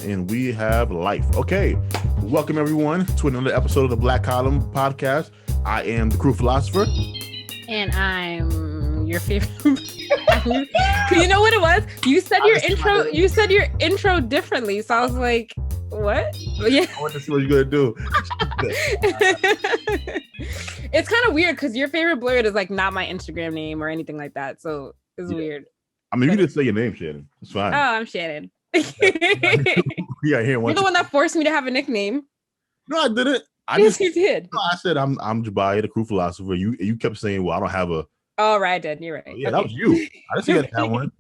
and we have life. Okay, welcome everyone to another episode of the Black Column podcast. I am the crew philosopher. And I'm your favorite. You know what it was? You said your intro. You said your intro differently, so I was like, "What?" But yeah. I want to see what you're gonna do. It's kind of weird because your favorite blurred is like not my Instagram name or anything like that, so it's weird. I mean, you just say your name, Shannon. It's fine. Oh, I'm Shannon. Yeah, here. You're the one that forced me to have a nickname. No, I didn't. Yes, you did. No, I said I'm Jabaya, the crew philosopher. You kept saying, "Well, I don't have a." Oh, right, I did. You're right. Oh, yeah, okay. That was you. I didn't see that one.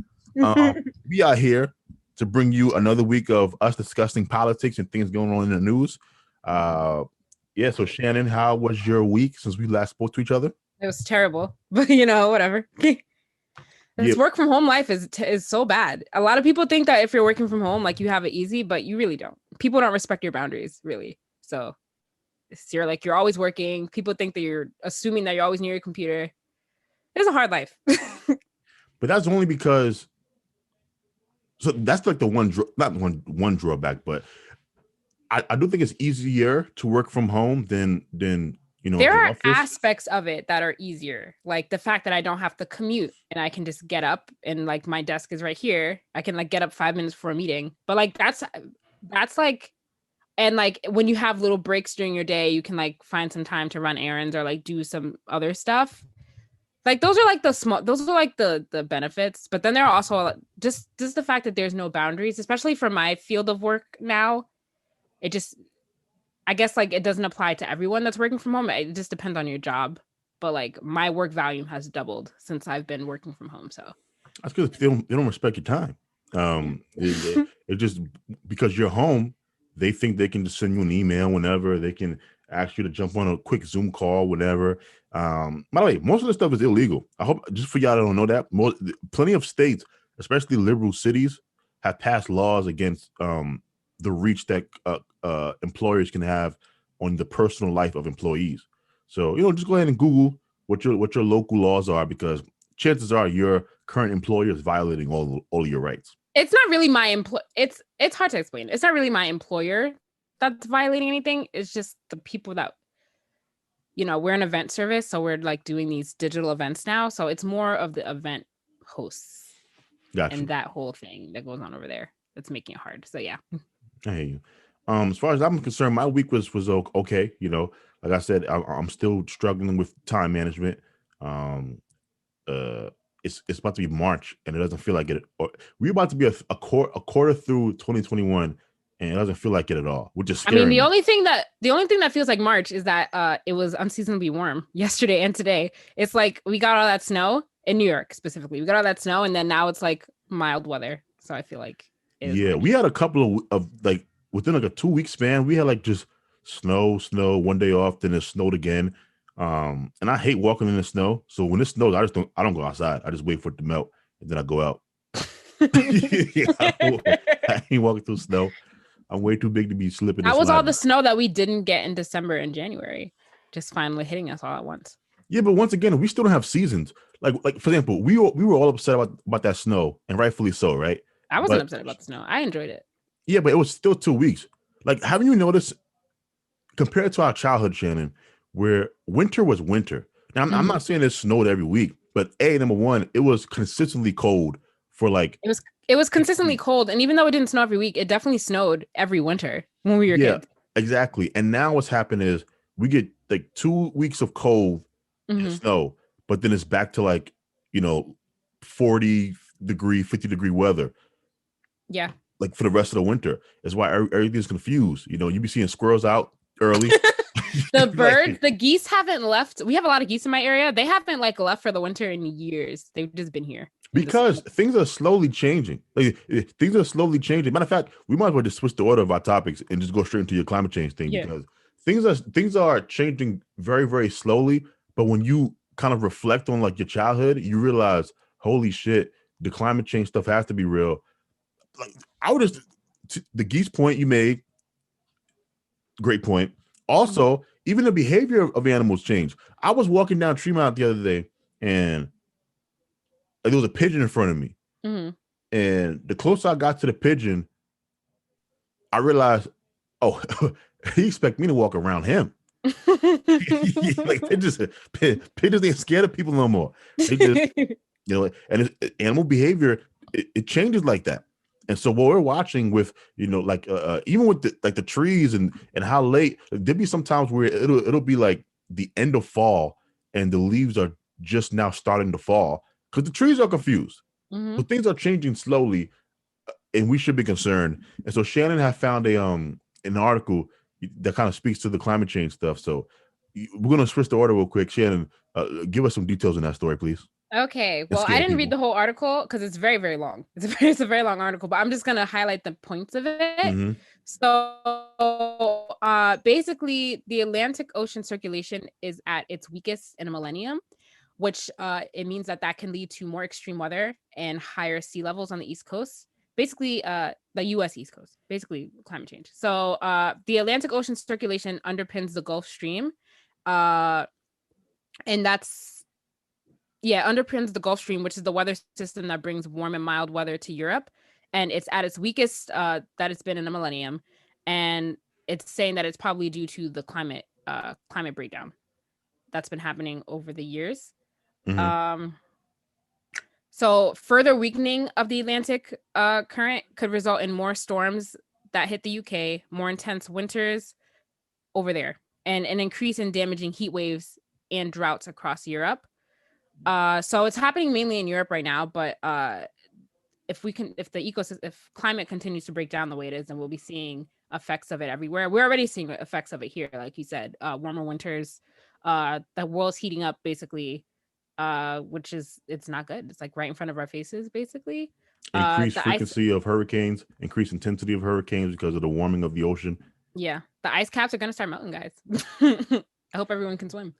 We are here to bring you another week of us discussing politics and things going on in the news. Yeah. So, Shannon, how was your week since we last spoke to each other? It was terrible, but whatever. This work from home life is so bad. A lot of people think that if you're working from home, like you have it easy, but you really don't. People don't respect your boundaries, really. So you're always working. People think that you're assuming that you're always near your computer. It's a hard life. But that's only because. So that's like the not one drawback, but I do think it's easier to work from home than there are aspects of it that are easier, like the fact that I don't have to commute and I can just get up and like my desk is right here. I can like get up 5 minutes for a meeting, but like that's like, and like when you have little breaks during your day, you can like find some time to run errands or like do some other stuff. Like those are like the benefits, but then there are also just the fact that there's no boundaries, especially for my field of work now. I guess like it doesn't apply to everyone that's working from home. It just depends on your job. But like my work volume has doubled since I've been working from home. So that's because they don't respect your time. It just because you're home, they think they can just send you an email whenever. They can ask you to jump on a quick Zoom call, whenever. By the way, most of this stuff is illegal. I hope just for y'all that don't know that, plenty of states, especially liberal cities, have passed laws against the reach that employers can have on the personal life of employees. So just go ahead and Google what your local laws are, because chances are your current employer is violating all of your rights. It's not really my it's hard to explain. It's not really my employer that's violating anything. It's just the people that we're an event service, so we're like doing these digital events now. So it's more of the event hosts. Gotcha. And that whole thing that goes on over there that's making it hard. So yeah. I hear you. As far as I'm concerned, my week was okay. Like I said, I'm still struggling with time management. It's about to be March, and it doesn't feel like it. We're about to be a quarter through 2021, and it doesn't feel like it at all. Which is scary. I mean, the only thing that feels like March is that it was unseasonably warm yesterday and today. It's like we got all that snow in New York specifically. We got all that snow, and then now it's like mild weather. So I feel like we had a couple of like within like a 2-week span. We had like just snow, one day off, then it snowed again. And I hate walking in the snow. So when it snows, I don't go outside. I just wait for it to melt, and then I go out. I ain't walking through snow. I'm way too big to be slipping. That was all the snow that we didn't get in December and January, just finally hitting us all at once. Yeah, but once again, we still don't have seasons. Like for example, we were all upset about that snow, and rightfully so, right? I wasn't upset about the snow. I enjoyed it. Yeah, but it was still 2 weeks. Like, haven't you noticed, compared to our childhood, Shannon, where winter was winter? Now, I'm not saying it snowed every week, but number one, it was consistently cold for like... It was consistently cold, and even though it didn't snow every week, it definitely snowed every winter when we were kids. Exactly. And now what's happened is we get like 2 weeks of cold and snow, but then it's back to like, 40-degree, 50-degree weather. Yeah. Like for the rest of the winter. That's why everything's confused. You be seeing squirrels out early. The birds, the geese haven't left. We have a lot of geese in my area. They haven't like left for the winter in years. They've just been here. Because things are slowly changing. Things are slowly changing. Matter of fact, we might as well just switch the order of our topics and just go straight into your climate change thing, because things are changing very, very slowly. But when you kind of reflect on like your childhood, you realize, holy shit, the climate change stuff has to be real. Like the geese point you made, great point. Also, even the behavior of animals change. I was walking down Tremont the other day, and there was a pigeon in front of me. And the closer I got to the pigeon, I realized, oh, he expect me to walk around him. Like they just pigeons ain't scared of people no more. They just, and animal behavior, it changes like that. And so what we're watching with, like even with the trees and how late there'll be some times where it'll be like the end of fall and the leaves are just now starting to fall because the trees are confused. Mm-hmm. But things are changing slowly, and we should be concerned. And so Shannon had found an article that kind of speaks to the climate change stuff. So we're going to switch the order real quick. Shannon, give us some details in that story, please. Okay. And Well, I scare didn't read people. the whole article because it's very, very long. It's a very long article, but I'm just gonna highlight the points of it. Mm-hmm. So basically the Atlantic Ocean circulation is at its weakest in a millennium, which it means that can lead to more extreme weather and higher sea levels on the East Coast. Basically, the US East Coast, basically climate change. So the Atlantic Ocean circulation underpins the Gulf Stream. Uh and that's underpins the Gulf Stream, which is the weather system that brings warm and mild weather to Europe. And it's at its weakest that it's been in a millennium. And it's saying that it's probably due to the climate breakdown that's been happening over the years. Mm-hmm. Um, so further weakening of the Atlantic current could result in more storms that hit the UK, more intense winters over there, and an increase in damaging heat waves and droughts across Europe. So it's happening mainly in Europe right now, but if climate continues to break down the way it is, then we'll be seeing effects of it everywhere. We're already seeing effects of it here, like you said, warmer winters, the world's heating up basically, which is it's not good. It's like right in front of our faces, basically. Increased The ice, frequency of hurricanes, increased intensity of hurricanes because of the warming of the ocean. yeah, the ice caps are gonna start melting, guys. I hope everyone can swim.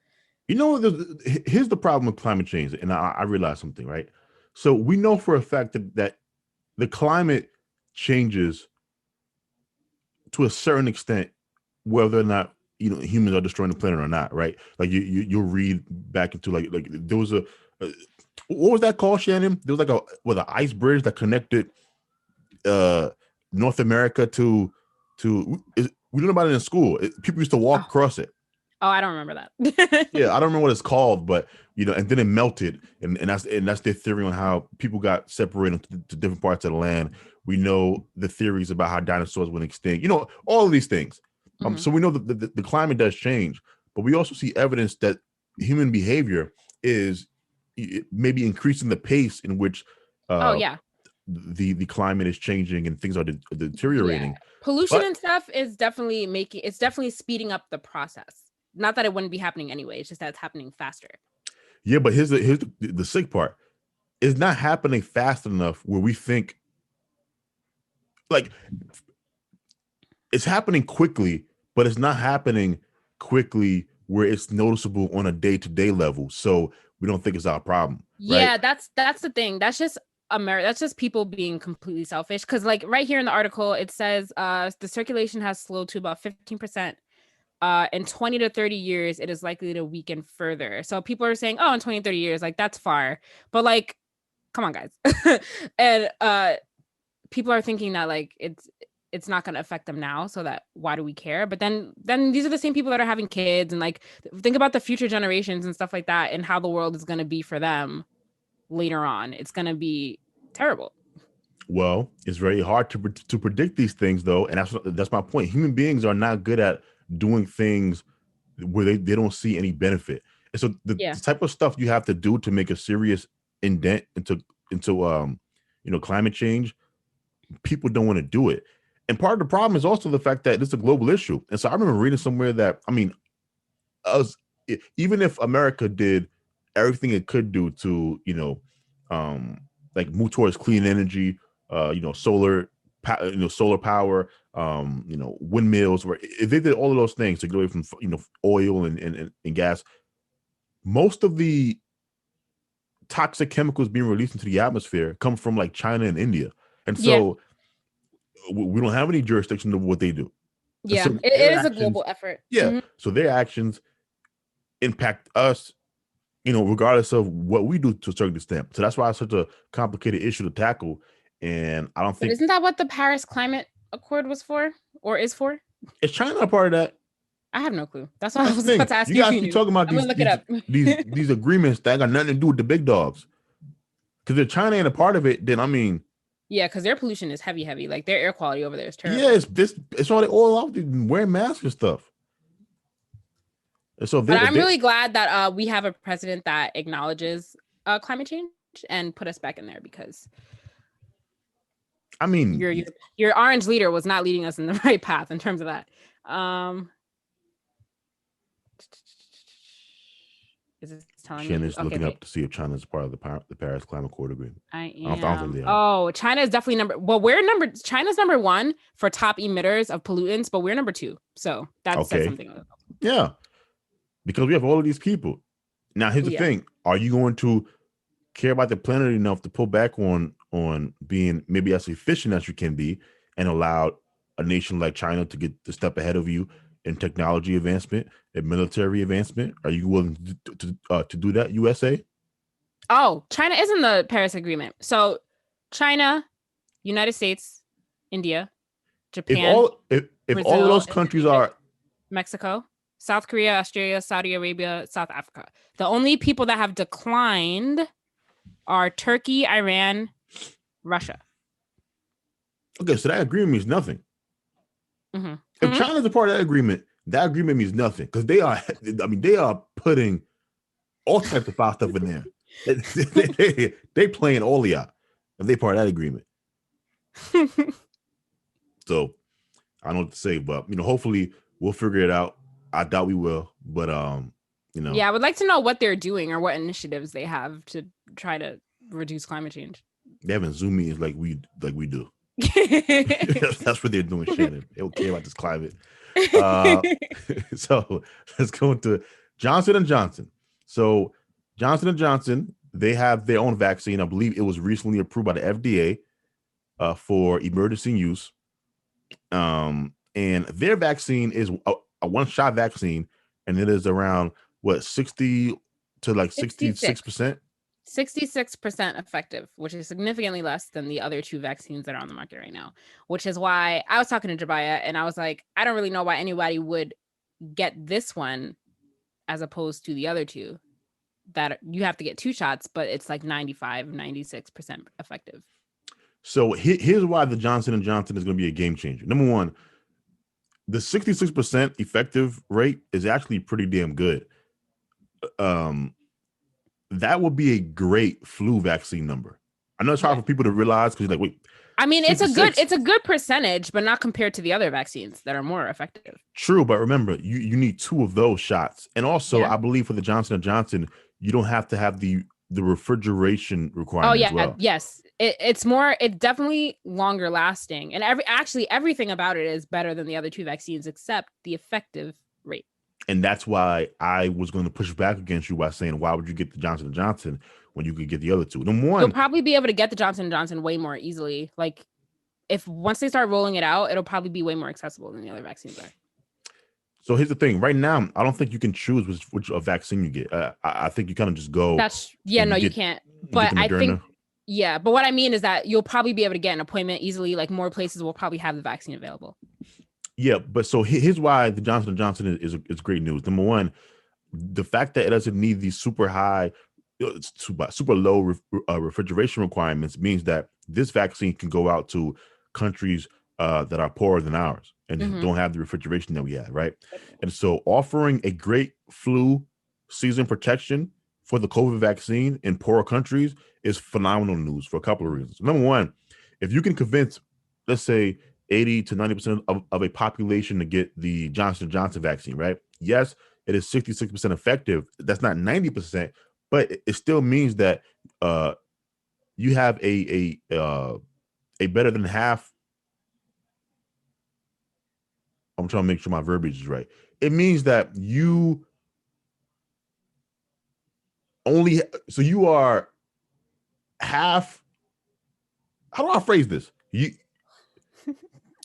Here's the problem with climate change, and I realized something, right? So we know for a fact that the climate changes to a certain extent, whether or not humans are destroying the planet or not, right? Like you'll read back into like there was a what was that called, Shannon? There was like an ice bridge that connected uh North America we learned about it in school. People used to walk Oh, across it. oh, I don't remember that. Yeah, I don't remember what it's called, but and then it melted, and that's their theory on how people got separated to different parts of the land. We know the theories about how dinosaurs went extinct. All of these things. Mhm. So we know that the climate does change, but we also see evidence that human behavior is maybe increasing the pace in which Oh uh, yeah, the climate is changing and things are yeah. deteriorating. Pollution But and stuff is definitely speeding up the process. Not that it wouldn't be happening anyway. It's just that it's happening faster. yeah, but here's the sick part. It's not happening fast enough where we think like it's happening quickly, but it's not happening quickly where it's noticeable on a day-to-day level. So we don't think it's our problem, right? Yeah, that's the thing. That's just America. That's just people being completely selfish. Because like right here in the article, it says the circulation has slowed to about 15%. In 20 to 30 years, it is likely to weaken further. So people are saying, oh, in 20, 30 years, like that's far. But like, come on, guys. And people are thinking that like it's not going to affect them now, so that why do we care? But then these are the same people that are having kids, and like think about the future generations and stuff like that, and how the world is going to be for them later on. It's going to be terrible. Well, it's very hard to predict these things, though, and that's my point. Human beings are not good at doing things where they don't see any benefit, and so Yeah. the type of stuff you have to do to make a serious indent into climate change, people don't want to do it. And part of the problem is also the fact that it's a global issue. And so I remember reading somewhere that, I mean, us, even if America did everything it could do to, like move towards clean energy, solar power, windmills, where if they did all of those things to get away from, oil and gas, most of the toxic chemicals being released into the atmosphere come from like China and India. And Yeah. so we don't have any jurisdiction over what they do. And Yeah. so It is a global effort. yeah, Mm-hmm. so their actions impact us, regardless of what we do to a certain extent. So that's why it's such a complicated issue to tackle. And I don't But think, isn't that what the Paris Climate accord was for or is for? Is China a part of that? I have no clue. That's why I That's was the about thing. to ask You you if guys you keep knew. talking about I'm gonna look it up. these agreements that got nothing to do with the big dogs. Because if China ain't a part of it, then I mean, yeah, because their pollution is heavy. Like their air quality over there is terrible. yeah, it's all out wearing masks and stuff. And so but I'm really glad that we have a president that acknowledges climate change and put us back in there, because I mean, your orange leader was not leading us in the right path in terms of that. Is this telling Shannon's me? looking up to see if China is part of the Paris Climate Accord agreement. I don't think they are. Oh, China is definitely China's number one for top emitters of pollutants, but we're number two. So that says something. Yeah, because we have all of these people. Now, here's the thing: are you going to care about the planet enough to pull back on being maybe as efficient as you can be, and allow a nation like China to get the step ahead of you in technology advancement and military advancement? Are you willing to do that, USA? Oh, China is in the Paris Agreement. So China, United States, India, Japan, if Brazil, all of those countries are Mexico, South Korea, Australia, Saudi Arabia, South Africa. The only people that have declined are Turkey, Iran, Russia. Okay, so that agreement means nothing. If China's a part of that agreement means nothing, because they are putting all types of foul stuff in there. They playing all of y'all if they part of that agreement. So I don't know what to say, but hopefully we'll figure it out. I doubt we will, but yeah, I would like to know what they're doing or what initiatives they have to try to reduce climate change. They haven't Zoom meetings like we do. That's what they're doing, Shannon. They don't care about this climate. So let's go into Johnson & Johnson. So Johnson & Johnson, they have their own vaccine. I believe it was recently approved by the FDA for emergency use. And their vaccine is a one-shot vaccine, and it is around 60 to like 66%. 66% effective, which is significantly less than the other two vaccines that are on the market right now, which is why I was talking to Jabaya and I was like, I don't really know why anybody would get this one as opposed to the other two that you have to get 2 shots, but it's like 96% effective. So here's why the Johnson & Johnson is going to be a game changer. Number one, the 66% effective rate is actually pretty damn good. That would be a great flu vaccine number. I know it's hard for people to realize because you're like, wait. I mean, it's a good percentage, but not compared to the other vaccines that are more effective. True, but remember, you need 2 of those shots, and also I believe for the Johnson & Johnson, you don't have to have the refrigeration requirement. As well. Yes, it's definitely longer lasting, and everything about it is better than the other 2 vaccines except the effective rate. And that's why I was going to push back against you by saying, why would you get the Johnson & Johnson when you could get the other 2? Number one, you'll probably be able to get the Johnson & Johnson way more easily. Like, once they start rolling it out, it'll probably be way more accessible than the other vaccines are. So here's the thing. Right now, I don't think you can choose which vaccine you get. I think you kind of just go. You can't. But I think, but what I mean is that you'll probably be able to get an appointment easily. Like, more places will probably have the vaccine available. Yeah, but so here's why the Johnson & Johnson is great news. Number one, the fact that it doesn't need these super high, super low refrigeration requirements means that this vaccine can go out to countries that are poorer than ours and don't have the refrigeration that we have, right? And so offering a great flu season protection for the COVID vaccine in poorer countries is phenomenal news for a couple of reasons. Number one, if you can convince, let's say, 80 to 90% of a population to get the Johnson & Johnson vaccine, right? Yes, it is 66% effective. That's not 90%, but it still means that you have a better than half. I'm trying to make sure my verbiage is right. It means that you are half. How do I phrase this?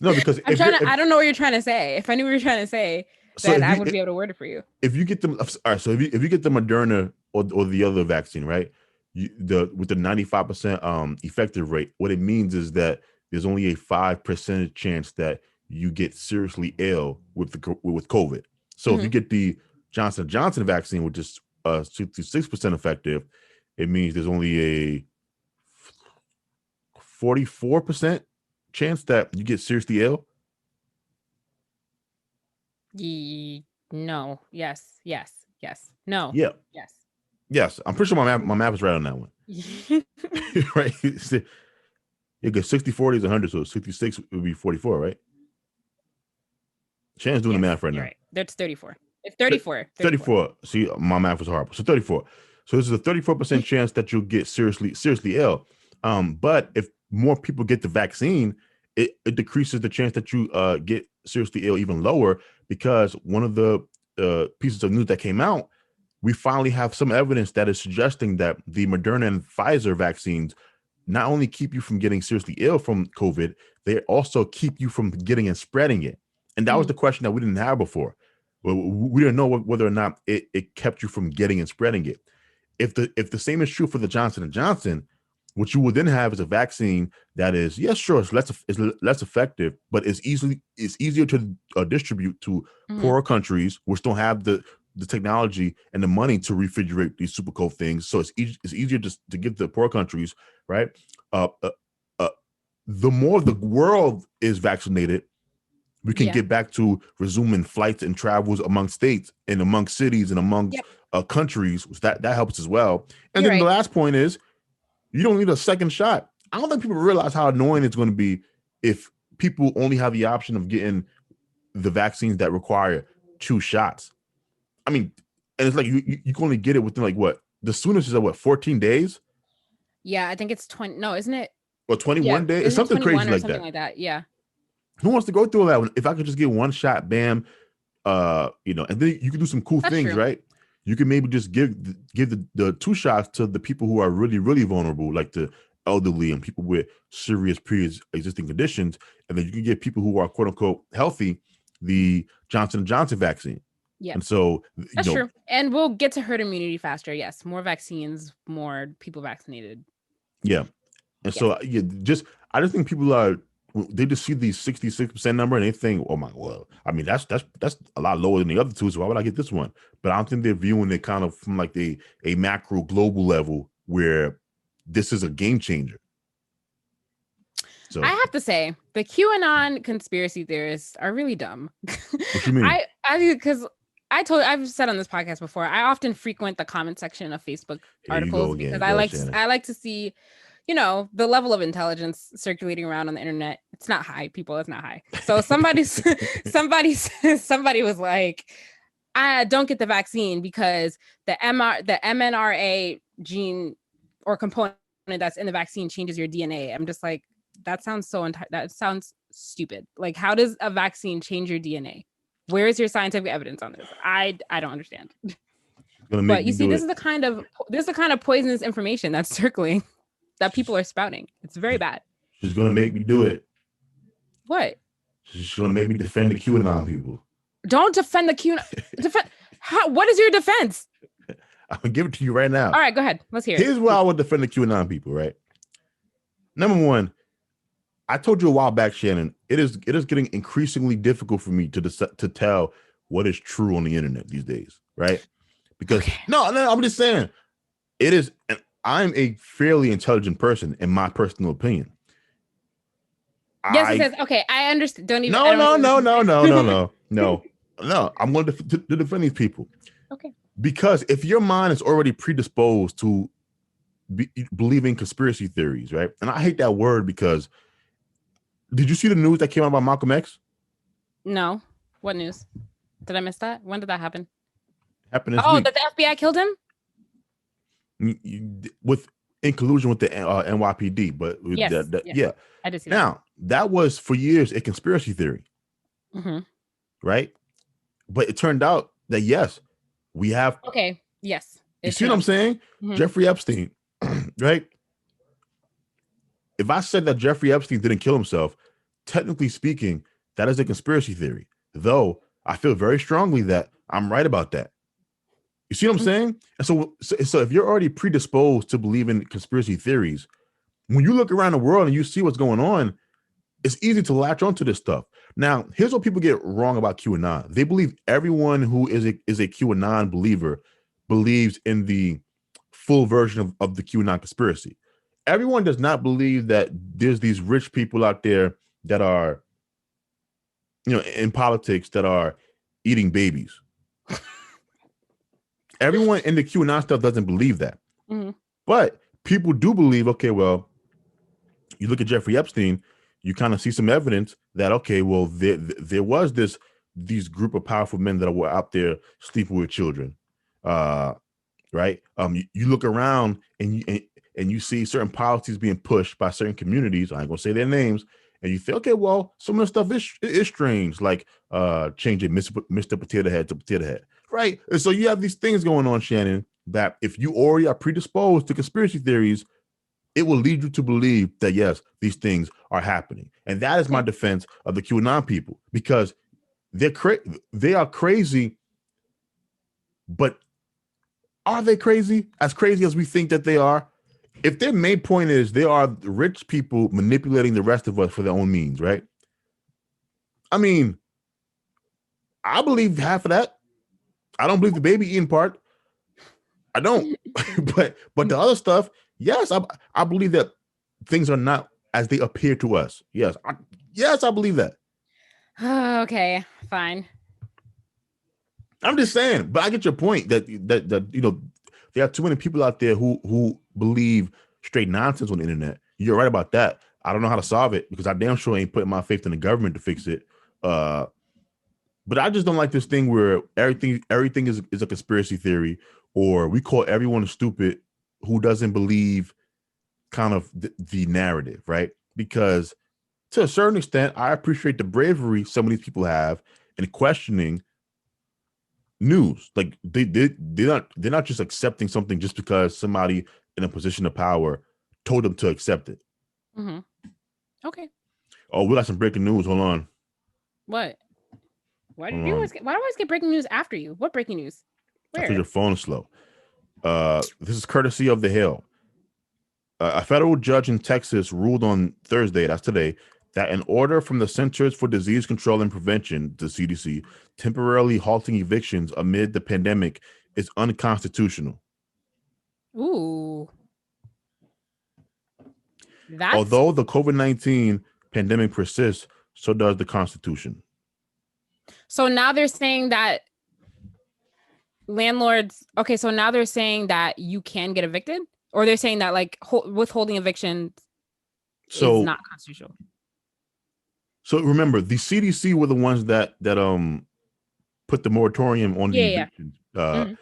No, because I don't know what you're trying to say. If I knew what you're trying to say, then I would be able to word it for you. If you get them, all right. So if you get the Moderna or the other vaccine, right? With the 95% effective rate, what it means is that there's only a 5% chance that you get seriously ill with COVID. So if you get the Johnson & Johnson vaccine, which is 66% effective, it means there's only a 44% chance that you get seriously ill. No. Yes. No. Yeah. Yes. Yes. I'm pretty sure my math is right on that one. Right. You get 60-40 is 100, so 66 would be 44, right? Shannon's doing the math right now. Right. That's 34. It's 34. 34. See, my math was horrible. So 34. So this is a 34% chance that you'll get seriously ill. But if more people get the vaccine, it decreases the chance that you get seriously ill even lower, because one of the pieces of news that came out, we finally have some evidence that is suggesting that the Moderna and Pfizer vaccines not only keep you from getting seriously ill from COVID, they also keep you from getting and spreading it. And that was the question that we didn't have before. We didn't know whether or not it kept you from getting and spreading it. If the same is true for the Johnson & Johnson, what you will then have is a vaccine that is, yes, sure, it's less effective, but it's easier to distribute to poorer countries which don't have the technology and the money to refrigerate these super cold things. So it's easier to give the poor countries, right? The more the world is vaccinated, we can get back to resuming flights and travels among states and among cities and among countries. That helps as well. And then the last point is, you don't need a second shot. I don't think people realize how annoying it's going to be if people only have the option of getting the vaccines that require 2 shots. I mean, and it's like you can only get it within like what? The soonest is at 14 days? Yeah, I think it's 20. No, isn't it? Or 21 days? It's something crazy like something like that. Yeah. Who wants to go through all that? If I could just get 1 shot, bam, and then you can do some cool things, right? You can maybe just give the 2 shots to the people who are really, really vulnerable, like the elderly and people with serious pre-existing conditions, and then you can give people who are quote unquote healthy the Johnson & Johnson vaccine. Yeah. And so that's true. And we'll get to herd immunity faster. Yes. More vaccines, more people vaccinated. Yeah. And so I just think people they just see the 66% number and they think, oh my, well, I mean, that's a lot lower than the other 2. So why would I get this one? But I don't think they're viewing it kind of from like a macro global level where this is a game changer. So I have to say, the QAnon conspiracy theorists are really dumb. What you mean? Because I've said on this podcast before, I often frequent the comment section of Facebook articles because I like to see, the level of intelligence circulating around on the internet. It's not high, people. It's not high. So somebody was like, I don't get the vaccine because the mRNA gene or component that's in the vaccine changes your DNA. I'm just like, that sounds that sounds stupid. Like, how does a vaccine change your DNA? Where is your scientific evidence on this? I don't understand. But you see, this is the kind of poisonous information that's circling that people are spouting. It's very bad. She's gonna make me do it. What? She's gonna make me defend the QAnon people. Don't defend the QAnon. What is your defense? I'm gonna give it to you right now. All right, go ahead. Let's hear it. Here's why I would defend the QAnon people, right? Number one, I told you a while back, Shannon, it is getting increasingly difficult for me to tell what is true on the internet these days, right? Because no, I'm just saying it is. And I'm a fairly intelligent person, in my personal opinion. Yes, it says. Okay, I understand. Don't even. No. I'm going to defend these people. Okay. Because if your mind is already predisposed to believing conspiracy theories, right? And I hate that word because. Did you see the news that came out about Malcolm X? No. What news? Did I miss that? When did that happen? Happened this week. That the FBI killed him? In collusion with the NYPD, but yes. I did see that. Now, that was for years a conspiracy theory, right? But it turned out that yes, we have. Okay. Yes. You see what I'm saying? Jeffrey Epstein, right? If I said that Jeffrey Epstein didn't kill himself, technically speaking, that is a conspiracy theory. Though I feel very strongly that I'm right about that. You see what I'm saying? And so if you're already predisposed to believe in conspiracy theories, when you look around the world and you see what's going on, it's easy to latch onto this stuff. Now, here's what people get wrong about QAnon. They believe everyone who is a QAnon believer believes in the full version of the QAnon conspiracy. Everyone does not believe that there's these rich people out there that are, in politics that are eating babies. Everyone in the QAnon stuff doesn't believe that. Mm-hmm. But people do believe, okay, well, you look at Jeffrey Epstein, you kind of see some evidence that, okay, well, there was these group of powerful men that were out there sleeping with children, right? You look around and you see certain policies being pushed by certain communities. I ain't gonna say their names, and you think, okay, well, some of the stuff is strange, like changing Mr. Potato Head to Potato Head, right? And so you have these things going on, Shannon, that if you already are predisposed to conspiracy theories, it will lead you to believe that, yes, these things are happening. And that is my defense of the QAnon people, because they are crazy, but are they crazy as we think that they are? If their main point is they are rich people manipulating the rest of us for their own means, right? I mean, I believe half of that. I don't believe the baby eating part. I don't. but the other stuff, yes, I believe that things are not as they appear to us. Yes, I believe that. Okay, fine. I'm just saying, but I get your point that there are too many people out there who believe straight nonsense on the internet. You're right about that. I don't know how to solve it because I damn sure ain't putting my faith in the government to fix it. But I just don't like this thing where everything is a conspiracy theory, or we call everyone stupid who doesn't believe kind of the narrative, right? Because to a certain extent, I appreciate the bravery some of these people have in questioning news. Like they're not just accepting something just because somebody in a position of power told them to accept it. Mm-hmm. Okay. Oh, we got some breaking news. Hold on. What? Why do I always get breaking news after you? What breaking news? Where? Because your phone is slow. This is courtesy of The Hill. A federal judge in Texas ruled on Thursday, that's today, that an order from the Centers for Disease Control and Prevention, the CDC, temporarily halting evictions amid the pandemic is unconstitutional. Ooh. Although the COVID-19 pandemic persists, so does the Constitution. So now they're saying that landlords, okay, so now they're saying that you can get evicted? Or they're saying that like withholding eviction is not constitutional? So remember, the CDC were the ones that put the moratorium on the evictions. Mm-hmm.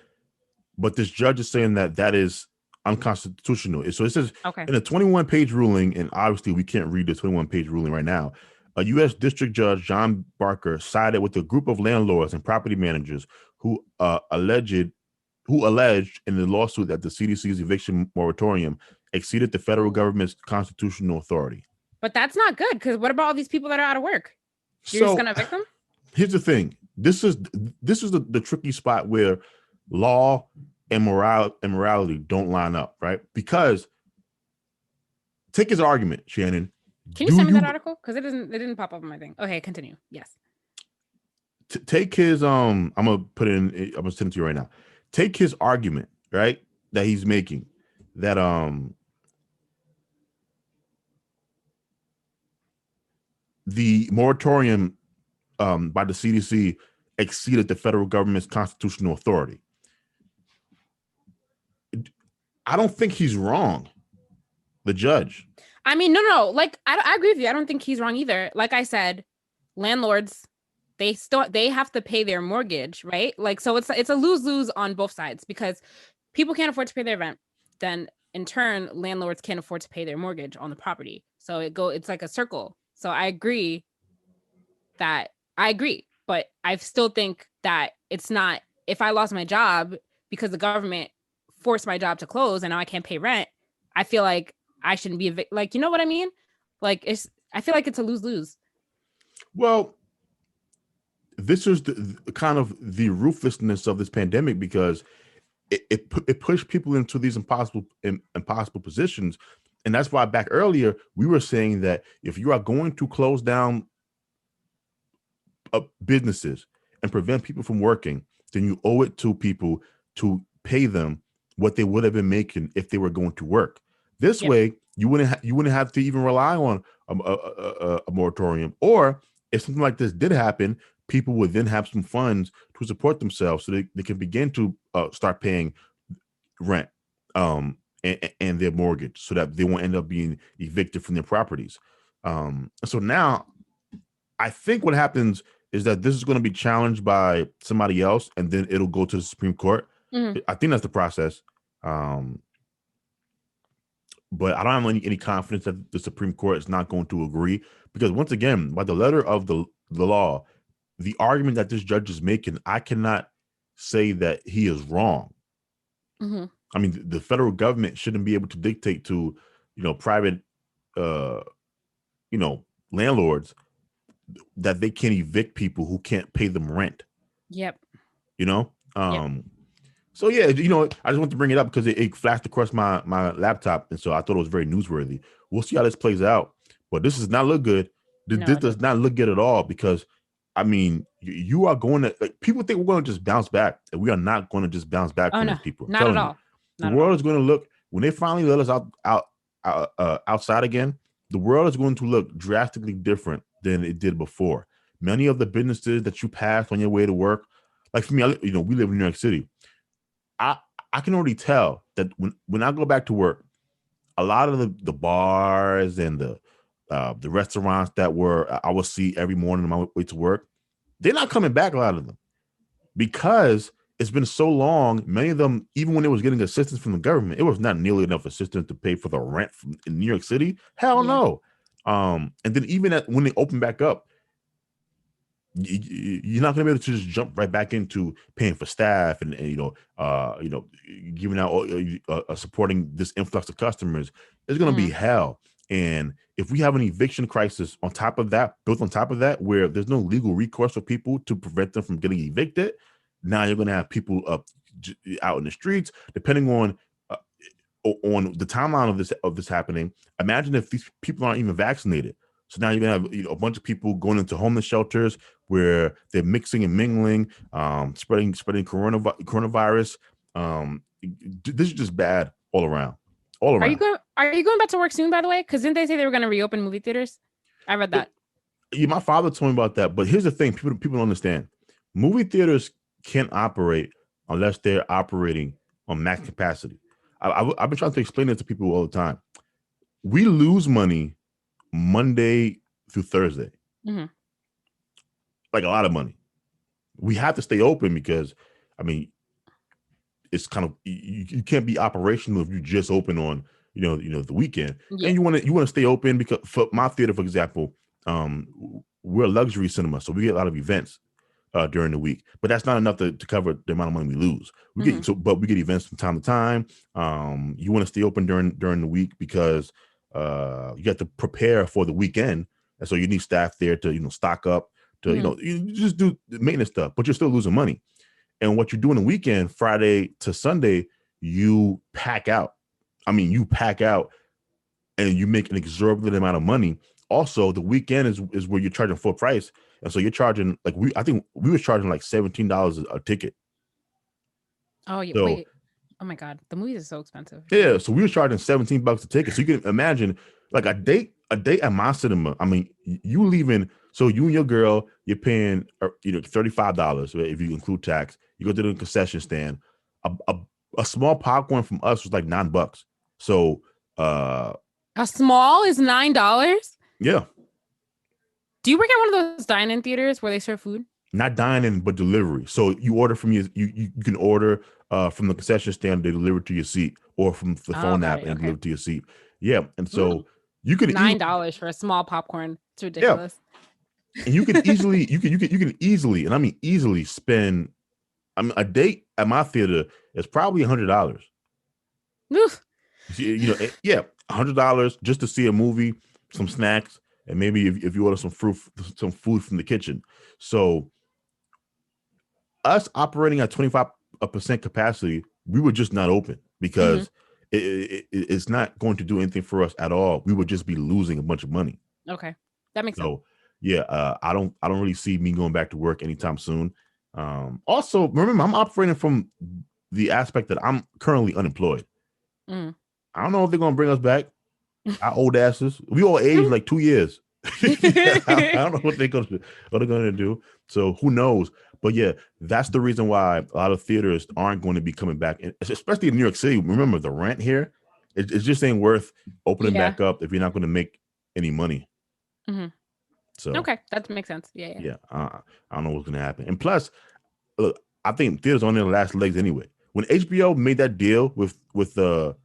But this judge is saying that is unconstitutional. So it says in a 21-page ruling, and obviously we can't read the 21-page ruling right now, a U.S. District Judge John Barker sided with a group of landlords and property managers who alleged in the lawsuit that the CDC's eviction moratorium exceeded the federal government's constitutional authority. But that's not good, because what about all these people that are out of work? You're just gonna evict them? Here's the thing. This is the tricky spot where law and morality don't line up, right? Because take his argument, Shannon. Can you send me that article? Because it didn't pop up on my thing. Okay, continue. Yes. Take his I'm gonna send it to you right now. Take his argument, right, that he's making, that the moratorium by the CDC exceeded the federal government's constitutional authority. I don't think he's wrong, the judge. I mean, no. Like, I agree with you. I don't think he's wrong either. Like I said, landlords, they have to pay their mortgage, right? Like, so it's a lose-lose on both sides, because people can't afford to pay their rent. Then in turn, landlords can't afford to pay their mortgage on the property. So it's like a circle. So I agree, but I still think that it's not, if I lost my job because the government forced my job to close and now I can't pay rent, I feel like I shouldn't be like, you know what I mean? Like, I feel like it's a lose-lose. Well, this is the kind of the ruthlessness of this pandemic, because it pushed people into these impossible positions And that's why back earlier we were saying that if you are going to close down businesses and prevent people from working, then you owe it to people to pay them what they would have been making if they were going to work. This way, you wouldn't have to even rely on a moratorium. Or if something like this did happen, people would then have some funds to support themselves, so they can begin to start paying rent and their mortgage, so that they won't end up being evicted from their properties. So now, I think what happens is that this is going to be challenged by somebody else, and then it'll go to the Supreme Court. Mm-hmm. I think that's the process. But I don't have any confidence that the Supreme Court is not going to agree, because once again, by the letter of the law, the argument that this judge is making, I cannot say that he is wrong. Mm-hmm. I mean, the federal government shouldn't be able to dictate to, private, landlords that they can't evict people who can't pay them rent. Yep. So yeah, I just want to bring it up because it flashed across my laptop, and so I thought it was very newsworthy. We'll see how this plays out, but this does not look good. This does not look good at all, because I mean, you are going to, like, people think we're going to just bounce back, and we are not going to just bounce back from these people. Not at all. The world is going to look, when they finally let us outside again, the world is going to look drastically different than it did before. Many of the businesses that you pass on your way to work, like for me, we live in New York City. I can already tell that when I go back to work, a lot of the bars and the restaurants that I will see every morning on my way to work, they're not coming back, a lot of them, because it's been so long. Many of them, even when they was getting assistance from the government, it was not nearly enough assistance to pay for the rent in New York City. Hell no. And then even when they open back up, you're not going to be able to just jump right back into paying for staff and giving out supporting this influx of customers. It's going to be hell. And if we have an eviction crisis built on top of that, where there's no legal recourse for people to prevent them from getting evicted, now you're going to have people out in the streets, depending on the timeline of this happening. Imagine if these people aren't even vaccinated. So now you're gonna have a bunch of people going into homeless shelters where they're mixing and mingling, spreading coronavirus. This is just bad all around. Are you going back to work soon, by the way? Because didn't they say they were going to reopen movie theaters? I read that. Yeah, my father told me about that. But here's the thing: people don't understand. Movie theaters can't operate unless they're operating on max capacity. I've been trying to explain it to people all the time. We lose money Monday through Thursday, like a lot of money. We have to stay open because, I mean, it's kind of, you can't be operational if you just open on the weekend. And you want to stay open, because for my theater, for example, we're a luxury cinema, so we get a lot of events during the week, but that's not enough to cover the amount of money we lose. But we get events from time to time. You want to stay open during the week because you have to prepare for the weekend, and so you need staff there to stock up, to you just do maintenance stuff, but you're still losing money. And what you do in the weekend, Friday to Sunday, you pack out. I mean, you pack out and you make an exorbitant amount of money. Also, the weekend is where you're charging full price, and so you're charging, like, I think we were charging like $17 a ticket. Oh yeah, so, wait. Oh my God, the movies are so expensive. Yeah, so we were charging $17 a ticket. So you can imagine, like, a date at my cinema. I mean, you leaving, so you and your girl, you're paying $35 if you include tax. You go to the concession stand. A small popcorn from us was like $9. So a small is $9? Yeah. Do you work at one of those dine-in theaters where they serve food? Not dine-in, but delivery. So you order from you can order from the concession stand, they deliver to your seat, or from the phone app and deliver to your seat. Yeah, and so you could $9 for a small popcorn. It's ridiculous. Yeah. And you can easily, and I mean easily, spend. I mean, a date at my theater is probably $100. Yeah, $100 just to see a movie, some snacks, and maybe if you order some food from the kitchen. So us operating at 25% capacity, we were just not open because it's not going to do anything for us at all. We would just be losing a bunch of money. Okay, that makes sense. So yeah, I don't really see me going back to work anytime soon. Also, remember, I'm operating from the aspect that I'm currently unemployed. I don't know if they're gonna bring us back. Our old asses. We all aged like 2 years. I don't know what they're gonna do. So who knows? But yeah, that's the reason why a lot of theaters aren't going to be coming back, especially in New York City. Remember, the rent here, it just ain't worth opening back up if you're not going to make any money. So okay, that makes sense. Yeah. I don't know what's going to happen. And plus, look, I think theaters on their last legs anyway. When HBO made that deal with was it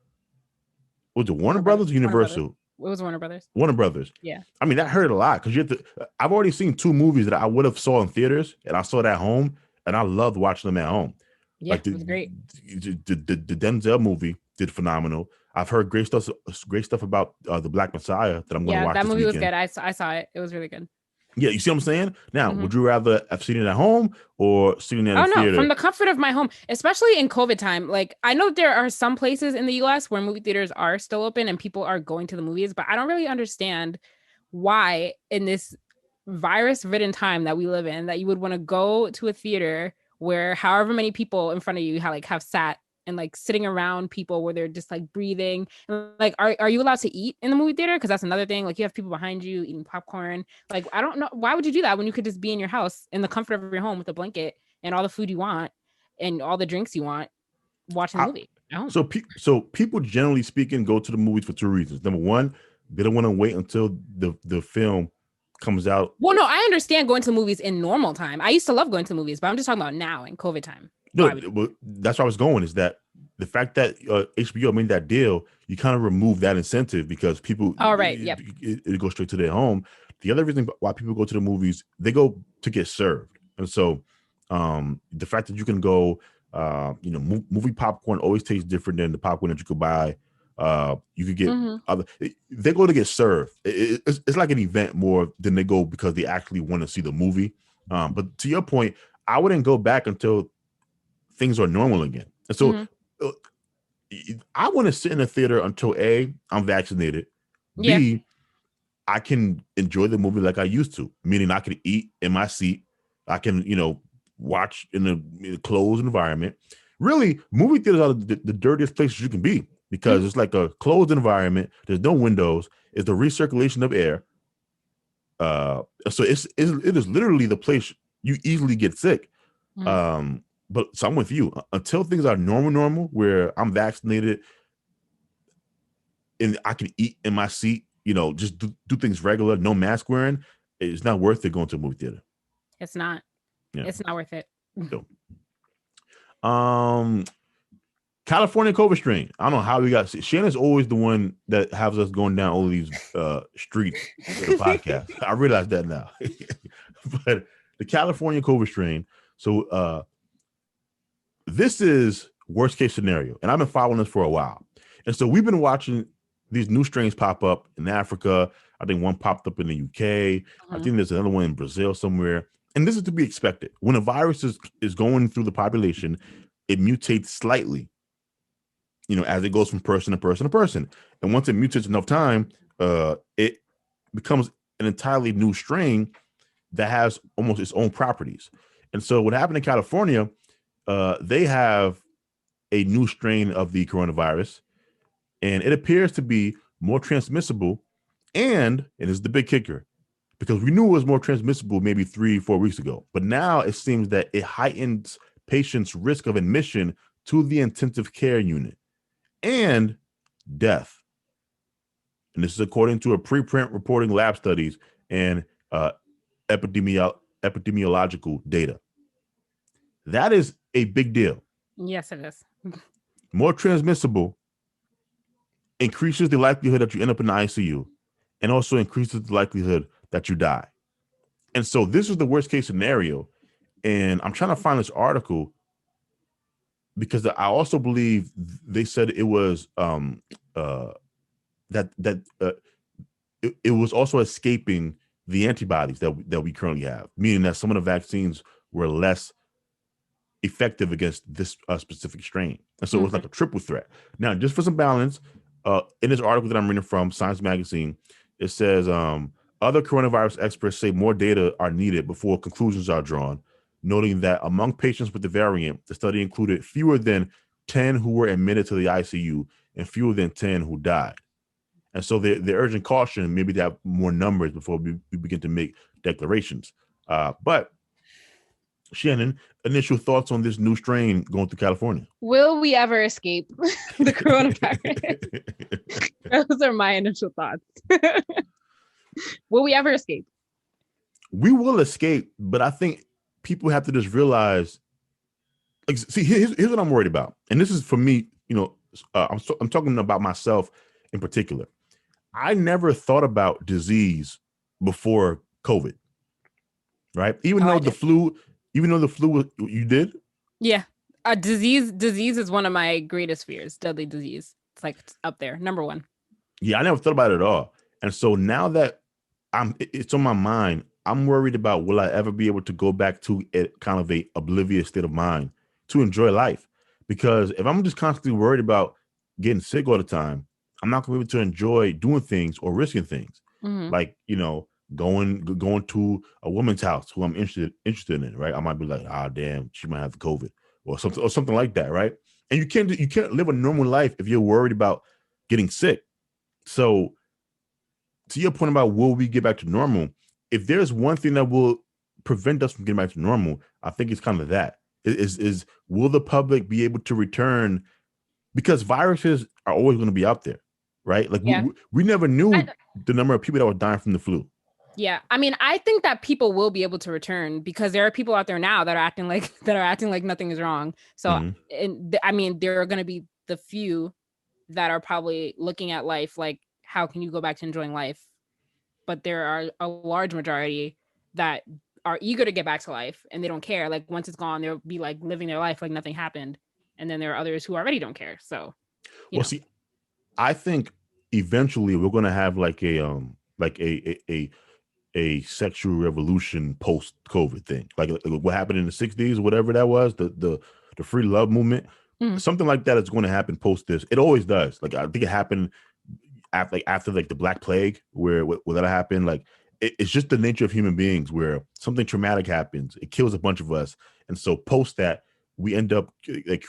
Warner Brothers or Universal? It was Warner Brothers. Warner Brothers. Yeah. I mean, that hurt a lot because I've already seen 2 movies that I would have saw in theaters, and I saw it at home, and I loved watching them at home. Yeah, it was great. The Denzel movie did phenomenal. I've heard great stuff about the Black Messiah that I'm going to watch. That movie was good. I saw it. It was really good. Yeah, you see what I'm saying? Now, would you rather have seen it at home or seen it in a theater? No, from the comfort of my home, especially in COVID time. Like, I know there are some places in the US where movie theaters are still open and people are going to the movies, but I don't really understand why in this virus-ridden time that we live in that you would want to go to a theater where however many people in front of you have sat and like sitting around people where they're just like breathing. Like, are you allowed to eat in the movie theater? Because that's another thing. Like, you have people behind you eating popcorn. Like, I don't know. Why would you do that when you could just be in your house in the comfort of your home with a blanket and all the food you want and all the drinks you want watching the movie? So people generally speaking go to the movies for 2 reasons. Number one, they don't want to wait until the film comes out. Well, no, I understand going to the movies in normal time. I used to love going to the movies, but I'm just talking about now in COVID time. No, that's where I was going, is that the fact that HBO made that deal, you kind of remove that incentive because people, it goes straight to their home. The other reason why people go to the movies, they go to get served. And so the fact that you can go, movie popcorn always tastes different than the popcorn that you could buy. You could get they go to get served. It's like an event more than they go because they actually want to see the movie. But to your point, I wouldn't go back until things are normal again. And so I want to sit in a theater until A, I'm vaccinated. B, I can enjoy the movie like I used to, meaning I can eat in my seat. I can, watch in a closed environment. Really, movie theaters are the dirtiest places you can be because it's like a closed environment. There's no windows. It's the recirculation of air. So it is literally the place you easily get sick. But so I'm with you. Until things are normal, where I'm vaccinated and I can eat in my seat, just do things regular, no mask wearing, it's not worth it going to a movie theater. It's not. Yeah. It's not worth it. So, California COVID strain. I don't know how we got. Shannon's always the one that has us going down all of these streets for the podcast. I realize that now. But the California COVID strain. So this is worst case scenario, and I've been following this for a while. And so we've been watching these new strains pop up in Africa. I think one popped up in the UK. I think there's another one in Brazil somewhere. And this is to be expected. When a virus is going through the population, it mutates slightly, as it goes from person to person to person. And once it mutates enough time, it becomes an entirely new strain that has almost its own properties. And so what happened in California, they have a new strain of the coronavirus, and it appears to be more transmissible. And it is the big kicker, because we knew it was more transmissible maybe 3-4 weeks ago, but now it seems that it heightens patients' risk of admission to the intensive care unit and death. And this is according to a preprint reporting lab studies and epidemiological data. That is a big deal. Yes, it is. More transmissible increases the likelihood that you end up in the ICU and also increases the likelihood that you die. And so this is the worst case scenario. And I'm trying to find this article because I also believe they said it was it was also escaping the antibodies that we currently have, meaning that some of the vaccines were less effective against this specific strain. And so it was like a triple threat. Now, just for some balance, in this article that I'm reading from Science Magazine, it says other coronavirus experts say more data are needed before conclusions are drawn, noting that among patients with the variant, the study included fewer than 10 who were admitted to the ICU and fewer than 10 who died. And so they're urging caution, maybe to have more numbers before we begin to make declarations. But Shannon, initial thoughts on this new strain going through California? Will we ever escape the coronavirus? Those are my initial thoughts. Will we ever escape? We will escape, but I think people have to just realize. Like, see, here's what I'm worried about, and this is for me. I'm talking about myself in particular. I never thought about disease before COVID, right? Even though the flu, you did. Yeah, disease is one of my greatest fears. Deadly disease. It's like up there, number one. Yeah, I never thought about it at all, and so now that it's on my mind, I'm worried about will I ever be able to go back to kind of a oblivious state of mind to enjoy life? Because if I'm just constantly worried about getting sick all the time, I'm not going to be able to enjoy doing things or risking things, like going to a woman's house who I'm interested in. Right? I might be like, damn, she might have the COVID or something like that. Right? And you can't live a normal life if you're worried about getting sick. So, to your point about will we get back to normal, if there's one thing that will prevent us from getting back to normal, I think it's kind of that. Is will the public be able to return? Because viruses are always going to be out there, right? Like we never knew the number of people that were dying from the flu. Yeah, I mean, I think that people will be able to return because there are people out there now that are acting like nothing is wrong. So, I mean, there are going to be the few that are probably looking at life like, how can you go back to enjoying life? But there are a large majority that are eager to get back to life and they don't care. Like once it's gone, they'll be like living their life like nothing happened. And then there are others who already don't care. So, see, I think eventually we're going to have like a sexual revolution post COVID thing, like what happened in the 60s, whatever that was, the free love movement. Something like that is going to happen post this. It always does. Like I think it happened after like the Black Plague, where that happened. Like it's just the nature of human beings, where something traumatic happens, it kills a bunch of us, and so post that we end up like,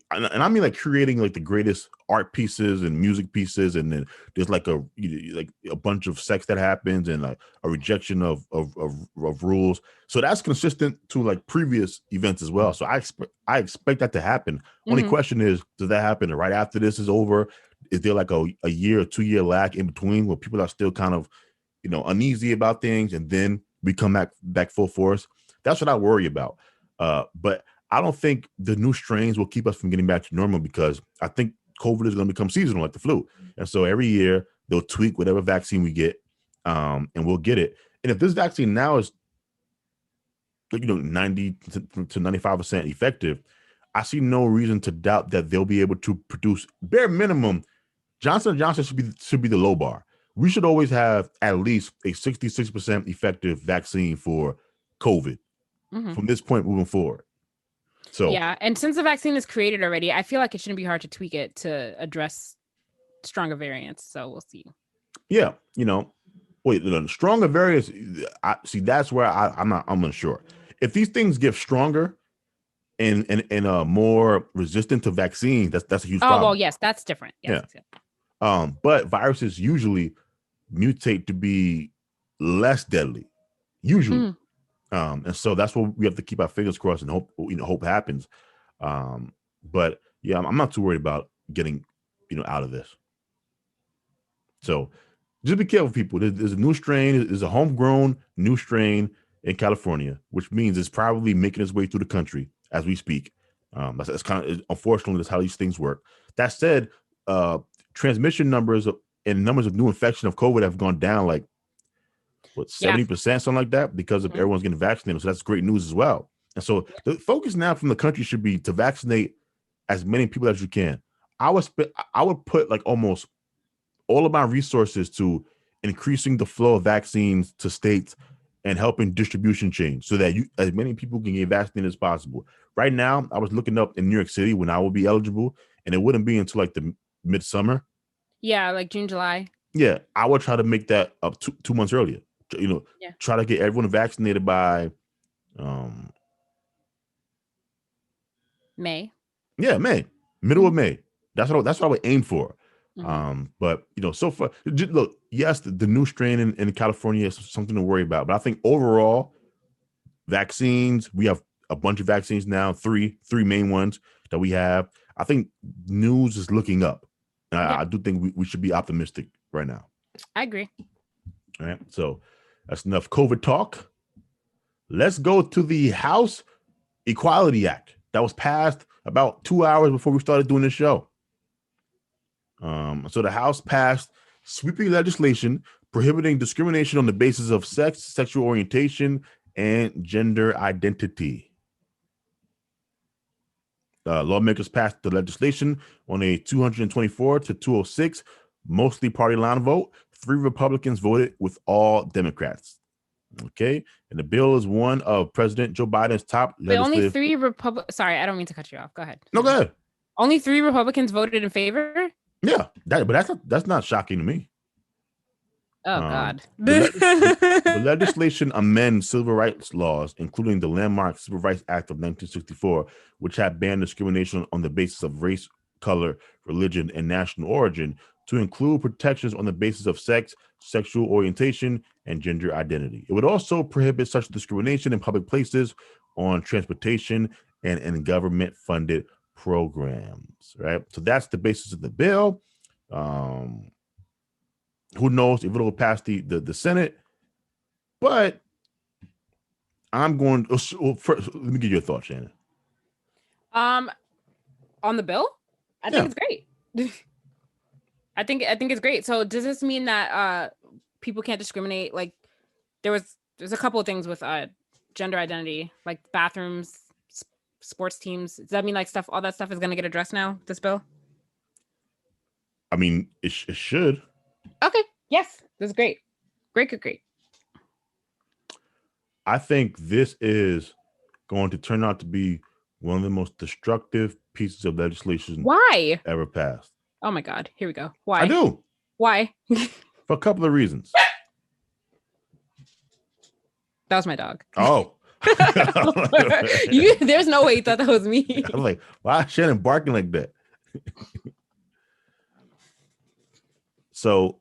and I mean like creating like the greatest art pieces and music pieces, and then there's like a bunch of sex that happens and like a rejection of rules. So that's consistent to like previous events as well. So I expect that to happen. Only question is, does that happen right after this is over? Is there like a year or 2 year lag in between where people are still kind of uneasy about things, and then we come back full force? That's what I worry about. But I don't think the new strains will keep us from getting back to normal, because I think COVID is going to become seasonal like the flu. And so every year they'll tweak whatever vaccine we get, and we'll get it. And if this vaccine now is 90 to 95% effective, I see no reason to doubt that they'll be able to produce, bare minimum, Johnson & Johnson should be the low bar. We should always have at least a 66% effective vaccine for COVID from this point moving forward. So yeah, and since the vaccine is created already, I feel like it shouldn't be hard to tweak it to address stronger variants. So we'll see. Yeah, the stronger variants. I see. That's where I'm unsure. If these things get stronger and more resistant to vaccines, that's a huge problem. Oh well, yes, that's different. Yes, yeah. But viruses usually mutate to be less deadly, usually. And so that's what we have to keep our fingers crossed and hope happens. But yeah, I'm not too worried about getting, out of this. So just be careful, people. There's a new strain. There's a homegrown new strain in California, which means it's probably making its way through the country as we speak. That's kind of, unfortunately, that's how these things work. That said, transmission numbers and numbers of new infection of COVID have gone down like 70%, something like that, because of everyone's getting vaccinated. So that's great news as well. And so the focus now from the country should be to vaccinate as many people as you can. I would put like almost all of my resources to increasing the flow of vaccines to states and helping distribution chains so that as many people can get vaccinated as possible. Right now, I was looking up in New York City when I will be eligible, and it wouldn't be until like the midsummer. Yeah, like June, July. Yeah, I would try to make that up 2 months earlier. Try to get everyone vaccinated by May. Yeah, May, middle of May. That's what I would aim for. But so far, look, yes, the new strain in California is something to worry about. But I think overall, vaccines, we have a bunch of vaccines now, three main ones that we have. I think news is looking up. I do think we should be optimistic right now. I agree. All right, so that's enough COVID talk. Let's go to the House Equality Act that was passed about 2 hours before we started doing this show. So the House passed sweeping legislation prohibiting discrimination on the basis of sex, sexual orientation, and gender identity. Lawmakers passed the legislation on a 224 to 206, mostly party line vote. 3 Republicans voted with all Democrats. Okay, and the bill is one of President Joe Biden's top legislative. Only 3 Republicans. Sorry, I don't mean to cut you off. Go ahead. No, go ahead. Only 3 Republicans voted in favor. Yeah, but that's not shocking to me. Oh God. The legislation amends civil rights laws, including the landmark Civil Rights Act of 1964, which had banned discrimination on the basis of race, color, religion, and national origin, to include protections on the basis of sex, sexual orientation, and gender identity. It would also prohibit such discrimination in public places, on transportation, and in government-funded programs, right? So that's the basis of the bill. Who knows if it'll pass the Senate, but I'm going first, let me get your thoughts, Shannon. On the bill, I think it's great. I think it's great. So does this mean that people can't discriminate? Like there's a couple of things with gender identity, like bathrooms, sports teams. Does that mean like all that stuff is going to get addressed now, this bill? I mean, it should. Okay. Yes. That's great. Great. I think this is going to turn out to be one of the most destructive pieces of legislation ever passed. Oh my God. Here we go. Why? I do. Why? For a couple of reasons. That was my dog. Oh. There's no way you thought that was me. I was like, why is Shannon barking like that? So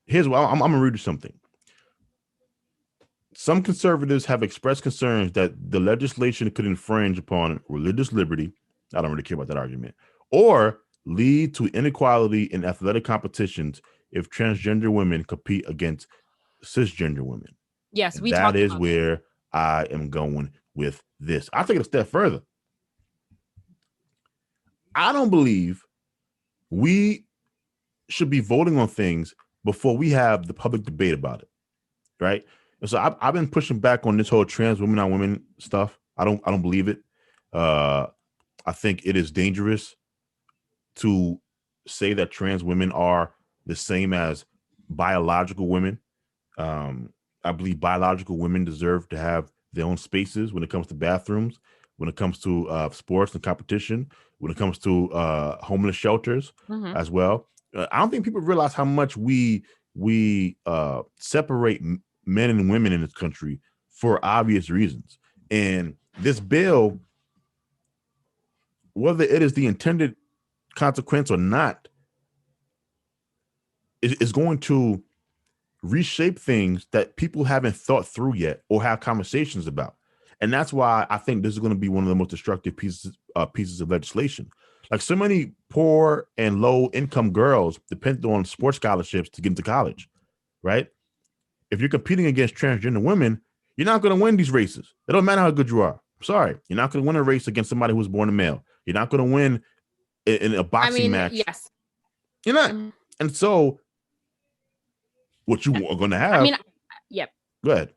here's what I'm going to read you something. Some conservatives have expressed concerns that the legislation could infringe upon religious liberty. I don't really care about that argument. Or lead to inequality in athletic competitions if transgender women compete against cisgender women. Yes, that is where I am going with this. I'll take it a step further. I don't believe we should be voting on things before we have the public debate about it, right? And so I've been pushing back on this whole trans women on women stuff. I don't believe it. I think it is dangerous to say that trans women are the same as biological women. I believe biological women deserve to have their own spaces when it comes to bathrooms, when it comes to sports and competition, when it comes to homeless shelters as well. I don't think people realize how much we separate men and women in this country for obvious reasons. And this bill, whether it is the intended consequence or not, is going to reshape things that people haven't thought through yet or have conversations about. And that's why I think this is going to be one of the most destructive pieces of legislation. Like so many poor and low income girls depend on sports scholarships to get into college, right? If you're competing against transgender women, you're not going to win these races. It don't matter how good you are. I'm sorry. You're not going to win a race against somebody who was born a male. You're not going to win in a boxing match. Yes. You're not. And so what you are going to have. Yep. Go ahead.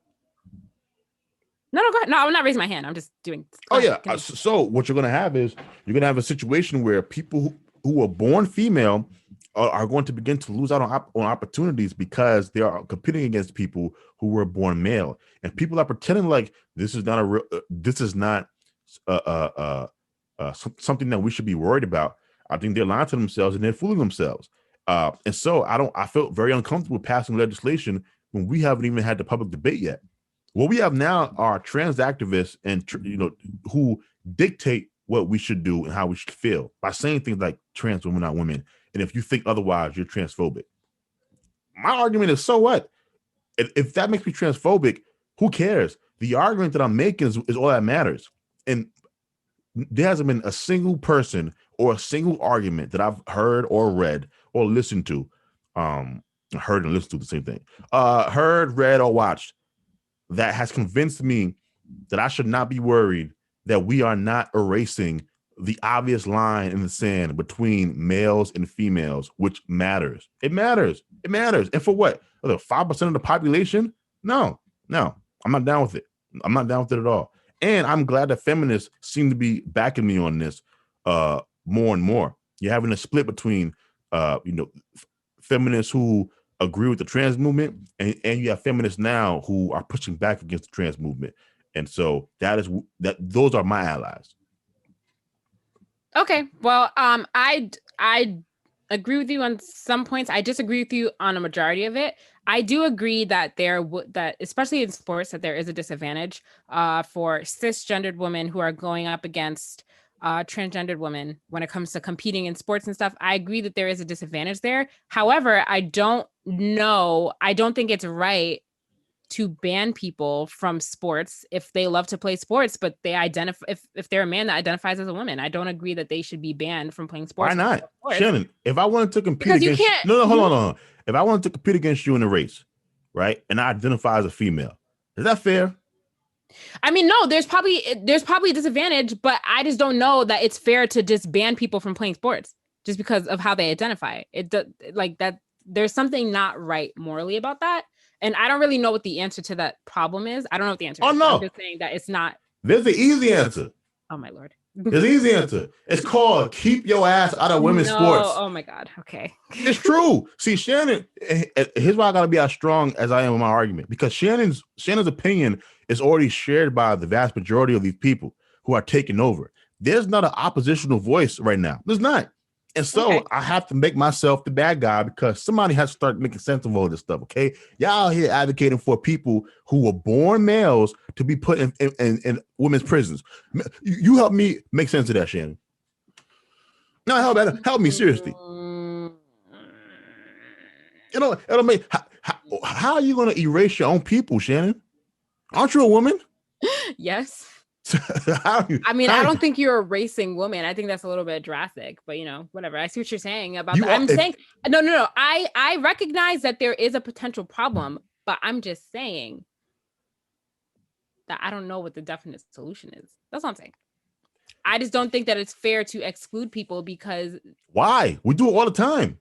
No, go ahead. No, I'm not raising my hand. I'm just doing. Oh, yeah. So what you're going to have is you're going to have a situation where people who are born female are going to begin to lose out on opportunities because they are competing against people who were born male, and people are pretending like this is not a real, this is not something that we should be worried about. I think they're lying to themselves and they're fooling themselves. And so I felt very uncomfortable passing legislation when we haven't even had the public debate yet. What we have now are trans activists and who dictate what we should do and how we should feel by saying things like trans women are women, and if you think otherwise, you're transphobic. My argument is, so what? If that makes me transphobic, who cares? The argument that I'm making is all that matters. And there hasn't been a single person or a single argument that I've heard or read or listened to, heard and listened to the same thing, heard, read, or watched that has convinced me that I should not be worried that we are not erasing the obvious line in the sand between males and females, which matters. It matters. It matters. And for what? 5% of the population? No, I'm not down with it. I'm not down with it at all. And I'm glad that feminists seem to be backing me on this more and more. You're having a split between, feminists who agree with the trans movement, and you have feminists now who are pushing back against the trans movement. And so those are my allies. Okay. Well, I agree with you on some points. I disagree with you on a majority of it. I do agree that that especially in sports, that there is a disadvantage for cisgendered women who are going up against transgendered women when it comes to competing in sports and stuff. I agree that there is a disadvantage there. However, I don't think it's right to ban people from sports if they love to play sports, but they identify if they're a man that identifies as a woman. I don't agree that they should be banned from playing sports. Why not, Shannon? If I wanted to compete against you, hold on. If I wanted to compete against you in a race, right, and I identify as a female, is that fair? I mean, no. There's probably a disadvantage, but I just don't know that it's fair to just ban people from playing sports just because of how they identify. Like that. There's something not right morally about that. And I don't really know what the answer to that problem is. I don't know what the answer is. No. I'm just saying that it's not. There's an easy answer. Oh, my Lord. There's an easy answer. It's called keep your ass out of women's sports. Oh, my God. Okay. It's true. See, Shannon, here's why I got to be as strong as I am in my argument. Because Shannon's opinion is already shared by the vast majority of these people who are taking over. There's not an oppositional voice right now. There's not. And so I have to make myself the bad guy because somebody has to start making sense of all this stuff, okay? Y'all here advocating for people who were born males to be put in women's prisons. You help me make sense of that, Shannon. No, help me, seriously. It'll make, how are you going to erase your own people, Shannon? Aren't you a woman? Yes. I mean, I don't think you're a racing woman. I think that's a little bit drastic, but whatever. I see what you're saying about that. I'm saying no. I recognize that there is a potential problem, but I'm just saying that I don't know what the definite solution is. That's what I'm saying. I just don't think that it's fair to exclude people because why? We do it all the time.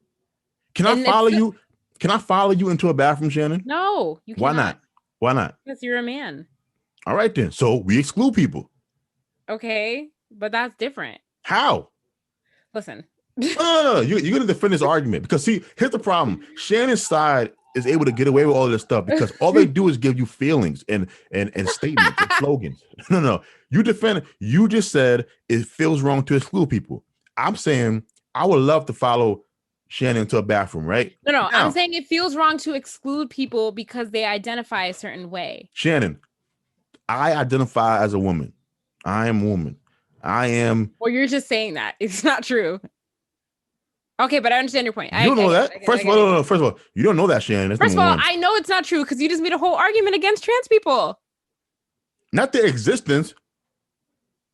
Can I follow you? Can I follow you into a bathroom, Shannon? No, you cannot. Why not? Because you're a man. All right, then. So we exclude people. Okay, but that's different. How? Listen. No. You're going to defend this argument because, see, here's the problem. Shannon's side is able to get away with all of this stuff because all they do is give you feelings and statements and slogans. No. You defend. You just said it feels wrong to exclude people. I'm saying I would love to follow Shannon to a bathroom, right? No. Now, I'm saying it feels wrong to exclude people because they identify a certain way. Shannon, I identify as a woman. I am a woman. I am. Well, you're just saying that. It's not true. Okay, but I understand your point. You don't know that. First of all, you don't know that, Shannon. First of all, I know it's not true because you just made a whole argument against trans people. Not their existence.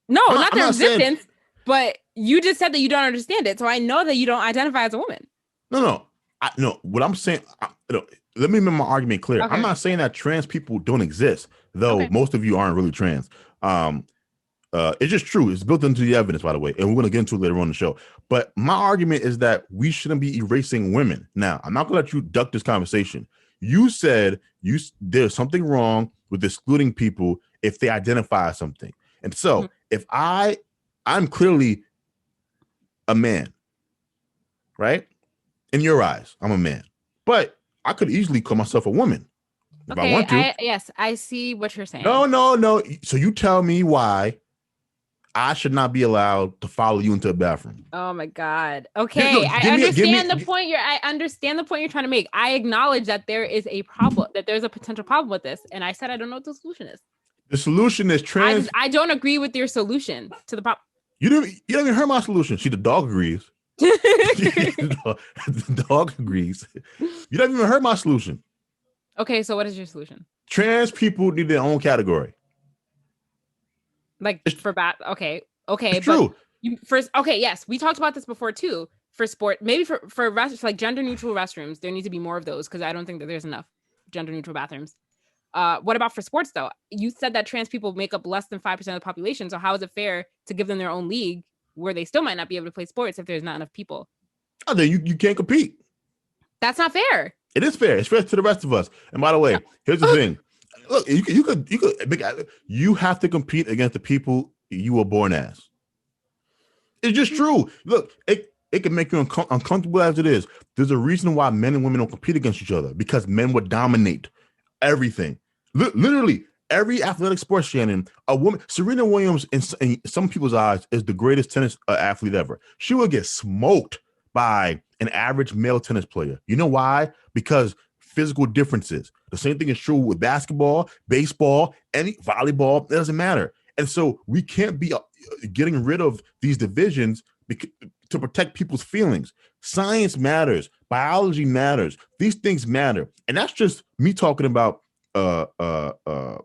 No, not their existence. But you just said that you don't understand it, so I know that you don't identify as a woman. No. What I'm saying. Let me make my argument clear. Okay. I'm not saying that trans people don't exist, though most of you aren't really trans. It's just true. It's built into the evidence, by the way, and we're going to get into it later on the show. But my argument is that we shouldn't be erasing women. Now, I'm not going to let you duck this conversation. You said there's something wrong with excluding people if they identify as something. And so if I'm clearly a man, right? In your eyes, I'm a man, but I could easily call myself a woman if I want to. Yes, I see what you're saying. No. So you tell me why I should not be allowed to follow you into a bathroom. Oh my God. Okay. I understand the point you're trying to make. I acknowledge that there is a problem, that there's a potential problem with this. And I said, I don't know what the solution is. The solution is trans. I don't agree with your solution to the problem. You don't even hear my solution. See, the dog agrees. The dog agrees. You don't even heard my solution. Okay. So what is your solution? Trans people need their own category. Like for okay. It's true. Yes, we talked about this before too. For sport, maybe for like gender neutral restrooms, there needs to be more of those because I don't think that there's enough gender neutral bathrooms. What about for sports though? You said that trans people make up less than 5% of the population. So how is it fair to give them their own league where they still might not be able to play sports if there's not enough people? Oh, then you can't compete. That's not fair. It is fair. It's fair to the rest of us. And by the way, here's the thing. Look, you have to compete against the people you were born as. It's just true. Look, it can make you uncomfortable as it is. There's a reason why men and women don't compete against each other, because men would dominate everything. Literally every athletic sport, Shannon, a woman, Serena Williams, in some people's eyes, is the greatest tennis athlete ever. She will get smoked by an average male tennis player. You know why? Because physical differences. The same thing is true with basketball, baseball, any volleyball. It doesn't matter. And so we can't be getting rid of these divisions to protect people's feelings. Science matters. Biology matters. These things matter. And that's just me talking about the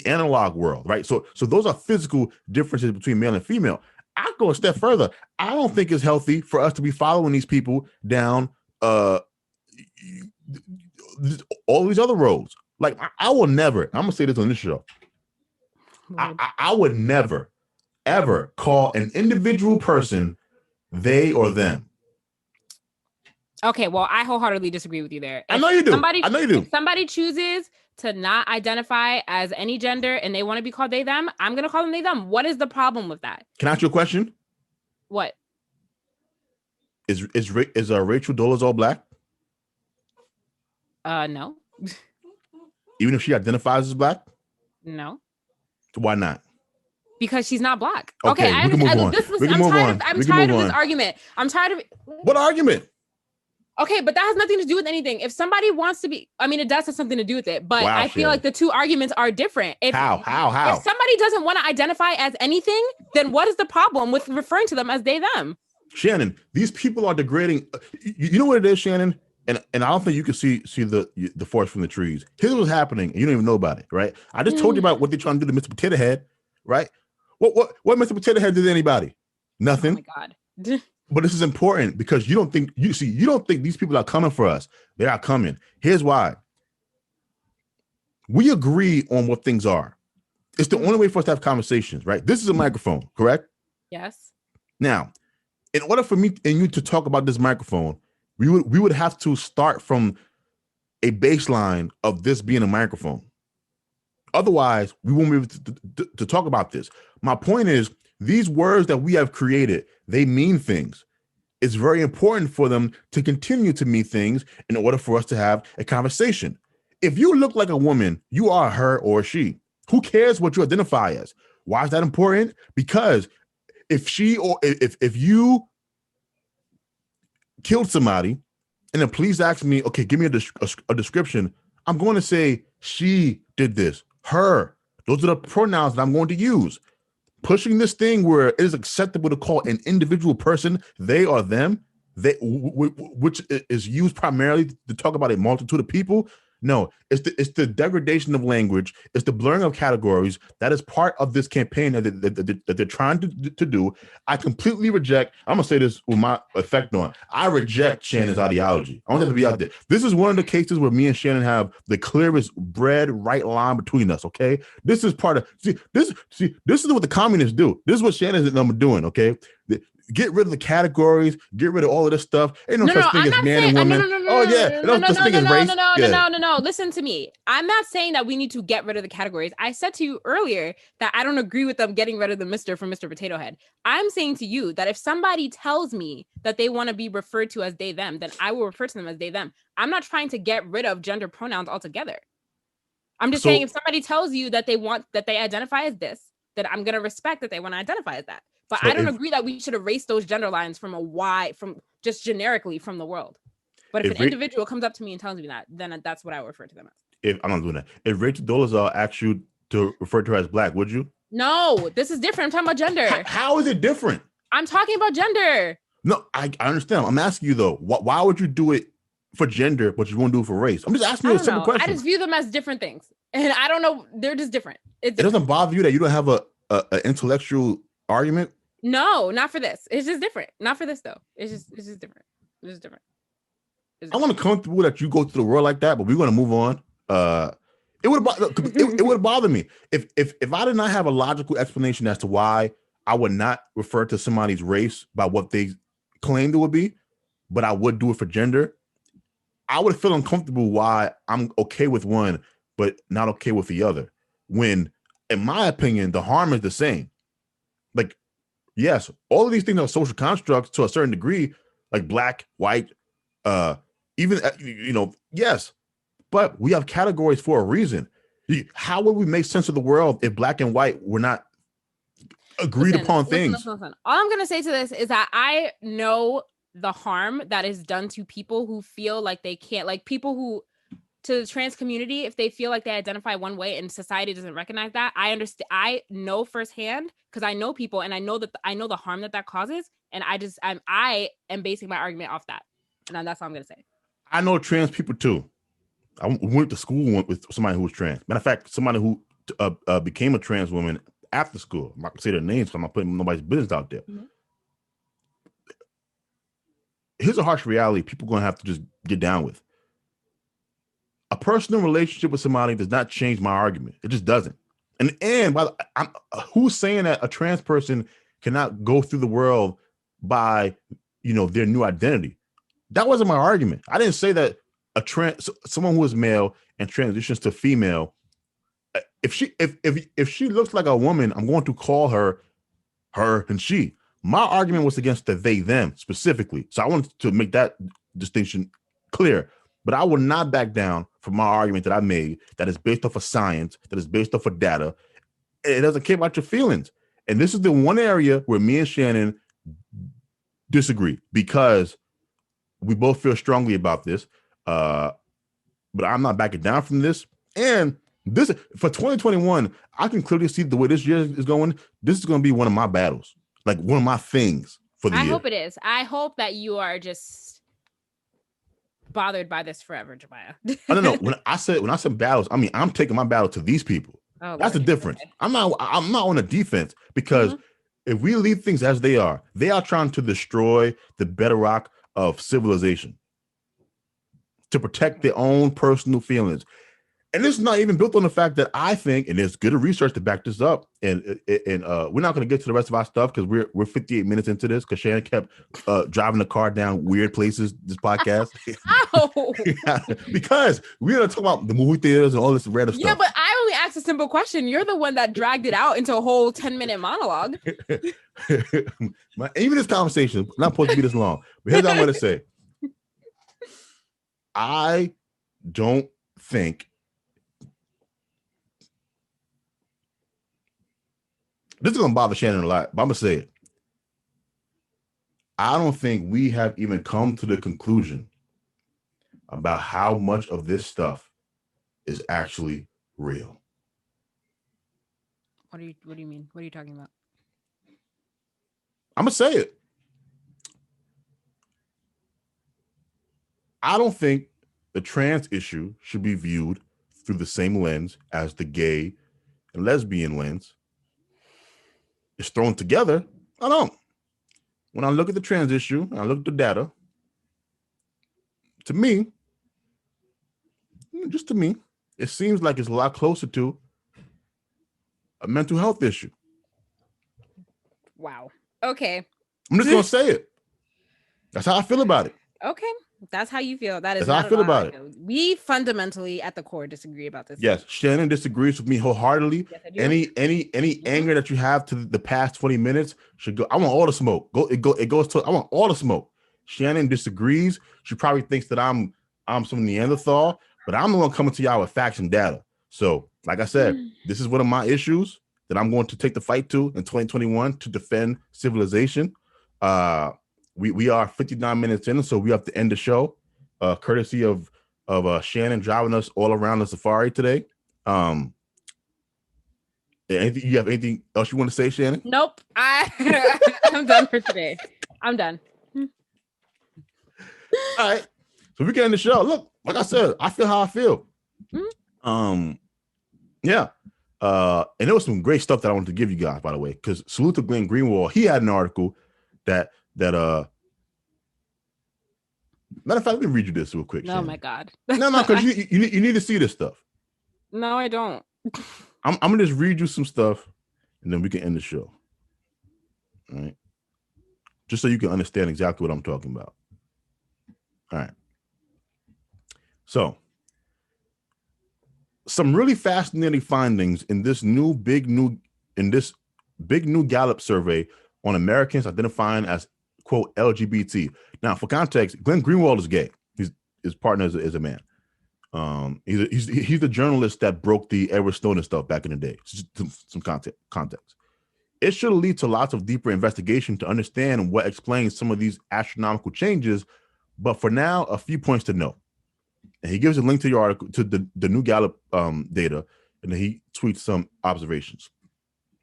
analog world, right? So those are physical differences between male and female. I go a step further. I don't think it's healthy for us to be following these people down all these other roads. Like I will never, I'm gonna say this on this show. I would never, ever call an individual person they or them. Okay, well, I wholeheartedly disagree with you there. I know you do. If somebody chooses to not identify as any gender and they want to be called they, them, I'm going to call them they, them. What is the problem with that? Can I ask you a question? What? Is Rachel Dolezal black? No. Even if she identifies as black? No. Why not? Because she's not black. Okay, I'm tired of this argument. I'm tired of it. What argument? Okay, but that has nothing to do with anything. If somebody wants to be, I mean, it does have something to do with it, but wow, I feel like the two arguments are different. How? If somebody doesn't want to identify as anything, then what is the problem with referring to them as they, them? Shannon, these people are degrading. You know what it is, Shannon? And I don't think you can see the forest from the trees. Here's what's happening, and you don't even know about it, right? I just told you about what they're trying to do to Mr. Potato Head, right? What Mr. Potato Head did to anybody? Nothing. Oh my God. But this is important because you don't think these people are coming for us. They are coming. Here's why. We agree on what things are. It's the only way for us to have conversations, right? This is a microphone, correct? Yes. Now, in order for me and you to talk about this microphone, we would have to start from a baseline of this being a microphone. Otherwise, we won't be able to talk about this. My point is, these words that we have created, they mean things. It's very important for them to continue to mean things in order for us to have a conversation. If you look like a woman, you are her or she. Who cares what you identify as? Why is that important? Because if you killed somebody and the police ask me, okay, give me a description, I'm going to say she did this, her. Those are the pronouns that I'm going to use. Pushing this thing where it is acceptable to call an individual person they or them, which is used primarily to talk about a multitude of people. No, it's the degradation of language. It's the blurring of categories that is part of this campaign that they're trying to do. I completely reject. I'm gonna say this with my effect on. I reject Shannon's ideology. I want that to be out there. This is one of the cases where me and Shannon have the clearest right line between us. Okay, this is part of this is what the communists do. This is what Shannon's doing. Okay. Get rid of the categories. Get rid of all of this stuff. Ain't no such thing as man and woman. Oh yeah, no. Listen to me. I'm not saying that we need to get rid of the categories. I said to you earlier that I don't agree with them getting rid of the Mr. from Mr. Potato Head. I'm saying to you that if somebody tells me that they want to be referred to as they them, then I will refer to them as they them. I'm not trying to get rid of gender pronouns altogether. I'm just saying if somebody tells you that they identify as this, then I'm gonna respect that they want to identify as that. But I don't agree that we should erase those gender lines from just generically from the world. But if an individual comes up to me and tells me that, then that's what I would refer to them as. If I'm not doing that, if Rachel Dolezal asked you to refer to her as black, would you? No, this is different. I'm talking about gender. How is it different? I'm talking about gender. No, I understand. I'm asking you though, why would you do it for gender, but you won't do it for race? I'm just asking you a simple question. I just view them as different things, and I don't know. They're just different. It doesn't bother you that you don't have a intellectual argument? No, not for this. It's just different. Not for this though. It's just different. It's just different. I'm uncomfortable that you go through the world like that, but we're going to move on. It would bother me if I did not have a logical explanation as to why I would not refer to somebody's race by what they claimed it would be, but I would do it for gender. I would feel uncomfortable why I'm okay with one, but not okay with the other. When, in my opinion, the harm is the same. Like, yes, all of these things are social constructs to a certain degree, like black, white, even, yes, but we have categories for a reason. How would we make sense of the world if black and white were not agreed upon things? Listen. All I'm going to say to this is that I know the harm that is done to people who feel like they can't, like people who, to the trans community, if they feel like they identify one way and society doesn't recognize that, I understand. I know firsthand because I know people and I know the harm that causes. And I am basing my argument off that. And that's all I'm going to say. I know trans people too. I went to school with somebody who was trans. Matter of fact, somebody who became a trans woman after school. I'm not going to say their names, so I'm not putting nobody's business out there. Mm-hmm. Here's a harsh reality people are going to have to just get down with. A personal relationship with somebody does not change my argument. It just doesn't. And who's saying that a trans person cannot go through the world by, their new identity? That wasn't my argument. I didn't say that someone who is male and transitions to female, if she looks like a woman, I'm going to call her and she. My argument was against the they them specifically. So I wanted to make that distinction clear. But I will not back down from my argument that I made that is based off of science, that is based off of data. It doesn't care about your feelings. And this is the one area where me and Shannon disagree because we both feel strongly about this. But I'm not backing down from this. And this for 2021, I can clearly see the way this year is going. This is going to be one of my battles, like one of my things for the year. I hope it is. I hope that you are just bothered by this forever, Jemiah. I don't know. When I said battles, I mean I'm taking my battle to these people. Oh, that's the difference. Okay. I'm not on the defense because if we leave things as they are trying to destroy the bedrock of civilization to protect their own personal feelings. And this is not even built on the fact that I think, and there's good research to back this up. And we're not going to get to the rest of our stuff because we're 58 minutes into this because Shannon kept driving the car down weird places this podcast. Yeah, because we're going to talk about the movie theaters and all this random stuff. Yeah, but I only asked a simple question. You're the one that dragged it out into a whole 10-minute monologue. Even this conversation not supposed to be this long. But here's what I'm going to say. I don't think this is going to bother Shannon a lot, but I'm going to say it. I don't think we have even come to the conclusion about how much of this stuff is actually real. What do you mean? What are you talking about? I'm going to say it. I don't think the trans issue should be viewed through the same lens as the gay and lesbian lens. It's thrown together. I don't. When I look at the trans issue and I look at the data, to me, just to me, it seems like it's a lot closer to a mental health issue. Wow. Okay. I'm just going to say it. That's how I feel about it. Okay. That's how you feel. That is That's how not I feel at all about it. We fundamentally at the core disagree about this. Yes, Shannon disagrees with me wholeheartedly. Yes, I do. Any anger that you have to the past 20 minutes should go. I want all the smoke. It goes to I want all the smoke. Shannon disagrees. She probably thinks that I'm some Neanderthal, but I'm the one coming to y'all with facts and data. So, like I said, this is one of my issues that I'm going to take the fight to in 2021 to defend civilization. We are 59 minutes in, so we have to end the show. Courtesy of Shannon driving us all around the safari today. You have anything else you want to say, Shannon? Nope. I'm done for today. I'm done. All right. So we get in the show. Look, like I said, I feel how I feel. Yeah. And there was some great stuff that I wanted to give you guys, by the way, because salute to Glenn Greenwald. He had an article that matter of fact, let me read you this real quick. Oh Shannon. my God. No, because you need to see this stuff. No, I don't. I'm gonna just read you some stuff, and then we can end the show. All right, just so you can understand exactly what I'm talking about. All right. So, some really fascinating findings in this big new Gallup survey on Americans identifying as quote LGBT. Now, for context, Glenn Greenwald is gay. His partner is a man. He's the journalist that broke the Edward Snowden stuff back in the day. Some context. It should lead to lots of deeper investigation to understand what explains some of these astronomical changes. But for now, a few points to note. And he gives a link to the article to the new Gallup data, and then he tweets some observations.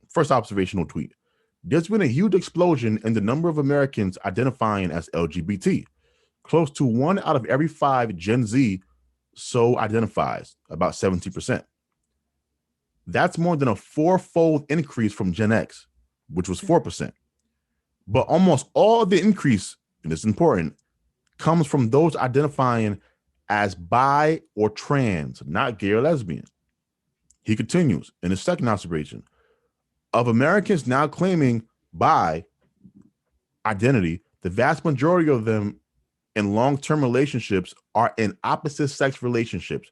First observational tweet. There's been a huge explosion in the number of Americans identifying as LGBT. Close to 1 out of every 5 Gen Z so identifies, about 70%. That's more than a 4-fold increase from Gen X, which was 4%. But almost all the increase, and it's important, comes from those identifying as bi or trans, not gay or lesbian. He continues in his second observation. Of Americans now claiming bi identity, the vast majority of them in long-term relationships are in opposite sex relationships,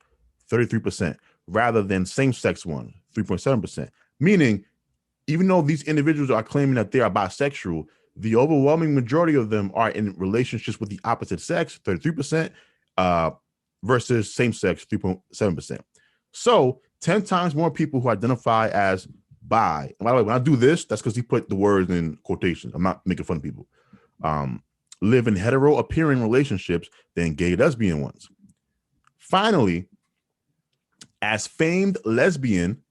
33%, rather than same-sex one, 3.7%. Meaning, even though these individuals are claiming that they are bisexual, the overwhelming majority of them are in relationships with the opposite sex, 33%, versus same-sex, 3.7%. So 10 times more people who identify as bi. And by the way, when I do this, that's because he put the words in quotations. I'm not making fun of people. Live in hetero-appearing relationships than gay lesbian ones. Finally, as famed lesbian,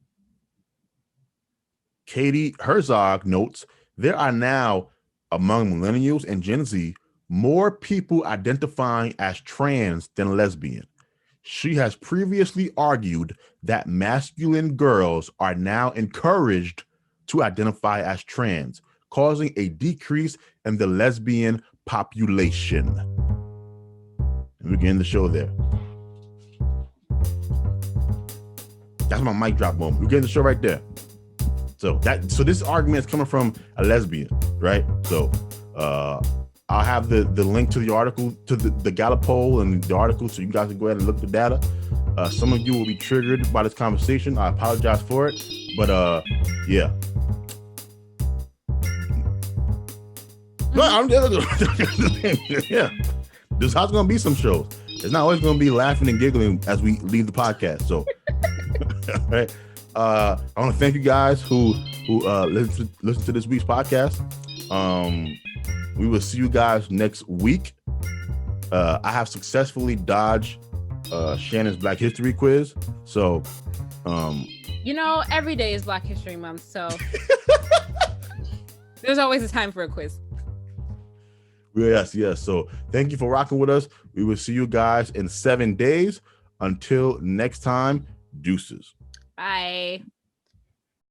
Katie Herzog notes, there are now, among millennials and Gen Z, more people identifying as trans than lesbian. She has previously argued that masculine girls are now encouraged to identify as trans, causing a decrease in the lesbian population. And we can end the show there. That's my mic drop moment. We get the show right there. So this argument is coming from a lesbian, right? So I'll have the link to the article, to the Gallup poll and the article, so you guys can go ahead and look at the data. Some of you will be triggered by this conversation. I apologize for it, but yeah. No, yeah. There's gonna be some shows. It's not always gonna be laughing and giggling as we leave the podcast. So, right. I want to thank you guys who listen to this week's podcast. We will see you guys next week. I have successfully dodged Shannon's Black History quiz. So, every day is Black History Month, so there's always a time for a quiz. Yes. So thank you for rocking with us. We will see you guys in 7 days. Until next time, deuces. Bye.